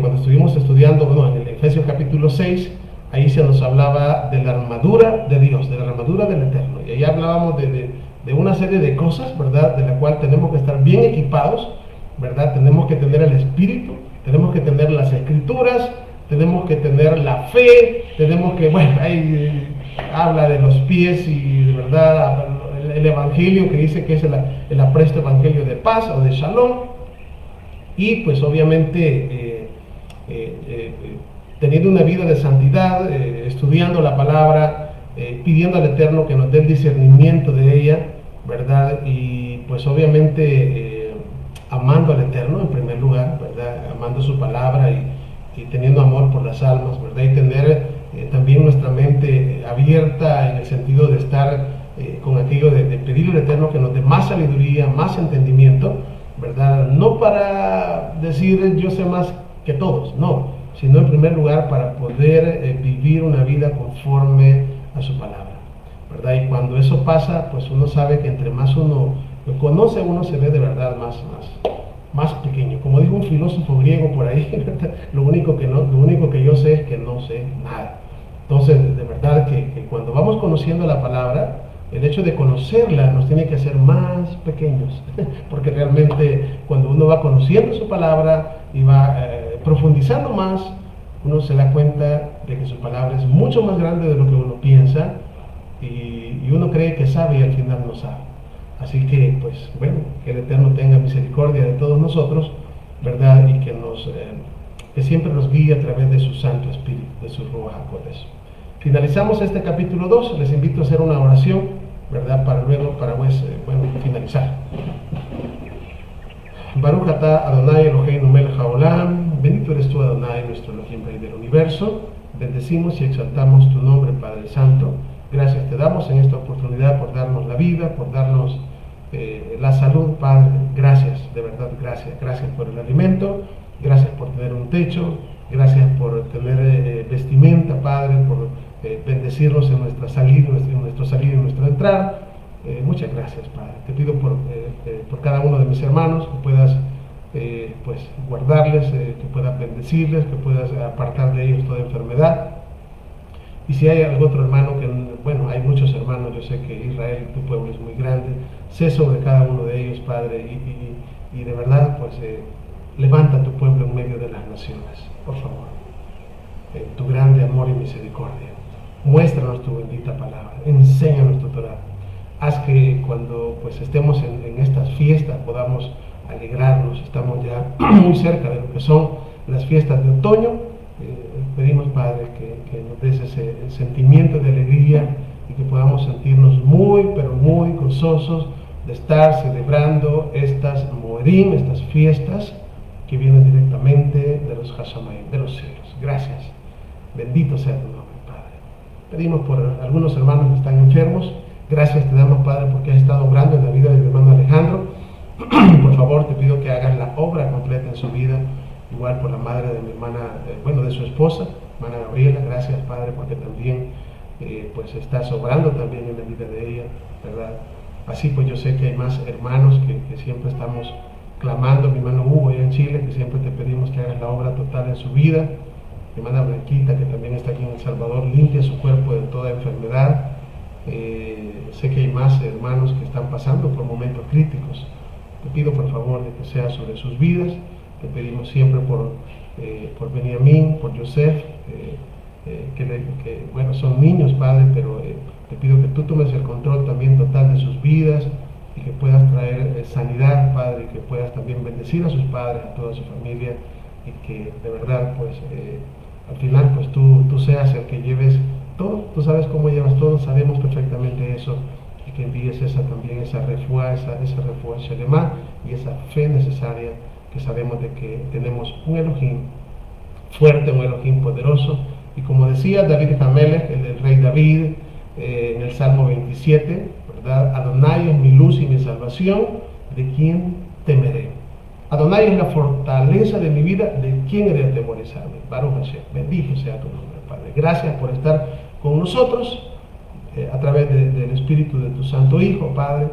cuando estuvimos estudiando, bueno, en el Efesios capítulo 6, ahí se nos hablaba de la armadura de Dios, de la armadura del Eterno, y ahí hablábamos de una serie de cosas, ¿verdad? De la cual tenemos que estar bien equipados, ¿verdad? Tenemos que tener el Espíritu, tenemos que tener las Escrituras, tenemos que tener la fe, tenemos que, bueno, ahí habla de los pies y de verdad el Evangelio que dice que es el apresto Evangelio de paz o de Shalom, y pues obviamente teniendo una vida de santidad, estudiando la palabra, pidiendo al Eterno que nos dé el discernimiento de ella, ¿verdad? Y pues obviamente amando al Eterno en primer lugar, ¿verdad? Amando su palabra y teniendo amor por las almas, ¿verdad? Y tener también nuestra mente abierta en el sentido de estar con aquello de pedirle al Eterno que nos dé más sabiduría, más entendimiento, ¿verdad? No para decir yo sé más que todos, no, sino en primer lugar para poder vivir una vida conforme a su palabra, ¿verdad? Y cuando eso pasa, pues uno sabe que entre más uno lo conoce, uno se ve de verdad más pequeño. Como dijo un filósofo griego por ahí, lo único que yo sé es que no sé nada. Entonces, de verdad que cuando vamos conociendo la palabra, el hecho de conocerla nos tiene que hacer más pequeños, porque realmente cuando uno va conociendo su palabra y va profundizando más, uno se da cuenta de que su palabra es mucho más grande de lo que uno piensa, y uno cree que sabe y al final no sabe. Así que, pues, bueno, que el Eterno tenga misericordia de todos nosotros, ¿verdad? Y que siempre nos guíe a través de su Santo Espíritu, de su Ruach HaKodesh. Finalizamos este capítulo 2, les invito a hacer una oración, ¿verdad? Para finalizar. Baruch atah Adonai Eloheinu melech haolam, bendito eres tú, Adonai, nuestro Elohim, Rey del universo. Bendecimos y exaltamos tu nombre, Padre Santo, Gracias te damos en esta oportunidad por darnos la vida, por darnos la salud, Padre. Gracias, de verdad, gracias. Gracias por el alimento, gracias por tener un techo, gracias por tener vestimenta, Padre, por bendecirnos en nuestra salida, en nuestro salir y en nuestra entrada. Muchas gracias, Padre. Te pido por cada uno de mis hermanos que puedas pues guardarles, que puedas bendecirles, que puedas apartar de ellos toda enfermedad. Y si hay algún otro hermano, que bueno, hay muchos hermanos, yo sé que Israel, tu pueblo es muy grande, sé sobre cada uno de ellos, Padre, y de verdad, pues levanta tu pueblo en medio de las naciones, por favor, tu grande amor y misericordia. Muéstranos tu bendita palabra, enséñanos tu Torah. Haz que cuando pues estemos en estas fiestas podamos alegrarnos. Estamos ya muy cerca de lo que son las fiestas de otoño. Pedimos, Padre, que nos des ese sentimiento de alegría y que podamos sentirnos muy, pero muy gozosos de estar celebrando estas Moedim, estas fiestas que vienen directamente de los Hashamayim, de los cielos. Gracias. Bendito sea tu nombre, Padre. Pedimos por algunos hermanos que están enfermos. Gracias te damos, Padre, porque has estado obrando en la vida de mi hermano Alejandro. Por favor, te pido que hagas la obra completa en su vida. Igual por la madre de mi hermana, bueno, de su esposa, hermana Gabriela. Gracias, Padre, porque también pues estás obrando también en la vida de ella, ¿verdad? Así pues yo sé que hay más hermanos que siempre estamos clamando. Mi hermano Hugo allá en Chile, que siempre te pedimos que hagas la obra total en su vida. Mi hermana Blanquita, que también está aquí en El Salvador, limpia su cuerpo de toda enfermedad. Sé que hay más hermanos que están pasando por momentos críticos. Te pido por favor de que sea sobre sus vidas. Te pedimos siempre por Benjamín, por Joseph, que bueno, son niños, Padre, pero te pido que tú tomes el control también total de sus vidas y que puedas traer sanidad, Padre, y que puedas también bendecir a sus padres, a toda su familia, y que de verdad, pues, al final, pues tú seas el que lleves todo. Tú sabes cómo llevas todo, sabemos perfectamente eso, y que envíes esa refuá Shelema y esa fe necesaria, que sabemos de que tenemos un Elohim fuerte, un Elohim poderoso. Y como decía David Hamelech, el rey David, en el Salmo 27, ¿verdad? Adonai es mi luz y mi salvación, ¿de quién temeré? Adonai es la fortaleza de mi vida, ¿de quién he de atemorizarme? Baruch Hashem, bendito sea tu nombre, Padre. Gracias por estar con nosotros a través del Espíritu de tu Santo Hijo, Padre.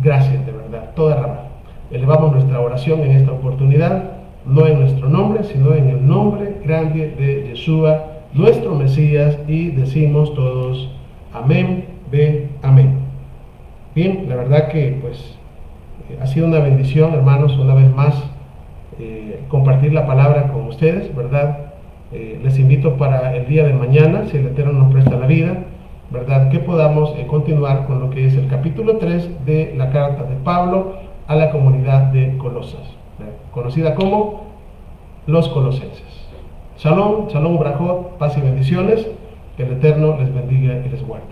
Gracias, de verdad, toda Ramá. Elevamos nuestra oración en esta oportunidad, no en nuestro nombre, sino en el nombre grande de Yeshua, nuestro Mesías, y decimos todos, amén, amén. Bien, la verdad que pues ha sido una bendición, hermanos, una vez más compartir la palabra con ustedes, ¿verdad? Les invito para el día de mañana, si el Eterno nos presta la vida, ¿verdad?, que podamos continuar con lo que es el capítulo 3 de la carta de Pablo a la comunidad de Colosas, conocida como los colosenses. Shalom, shalom, brajot, paz y bendiciones. Que el Eterno les bendiga y les guarde.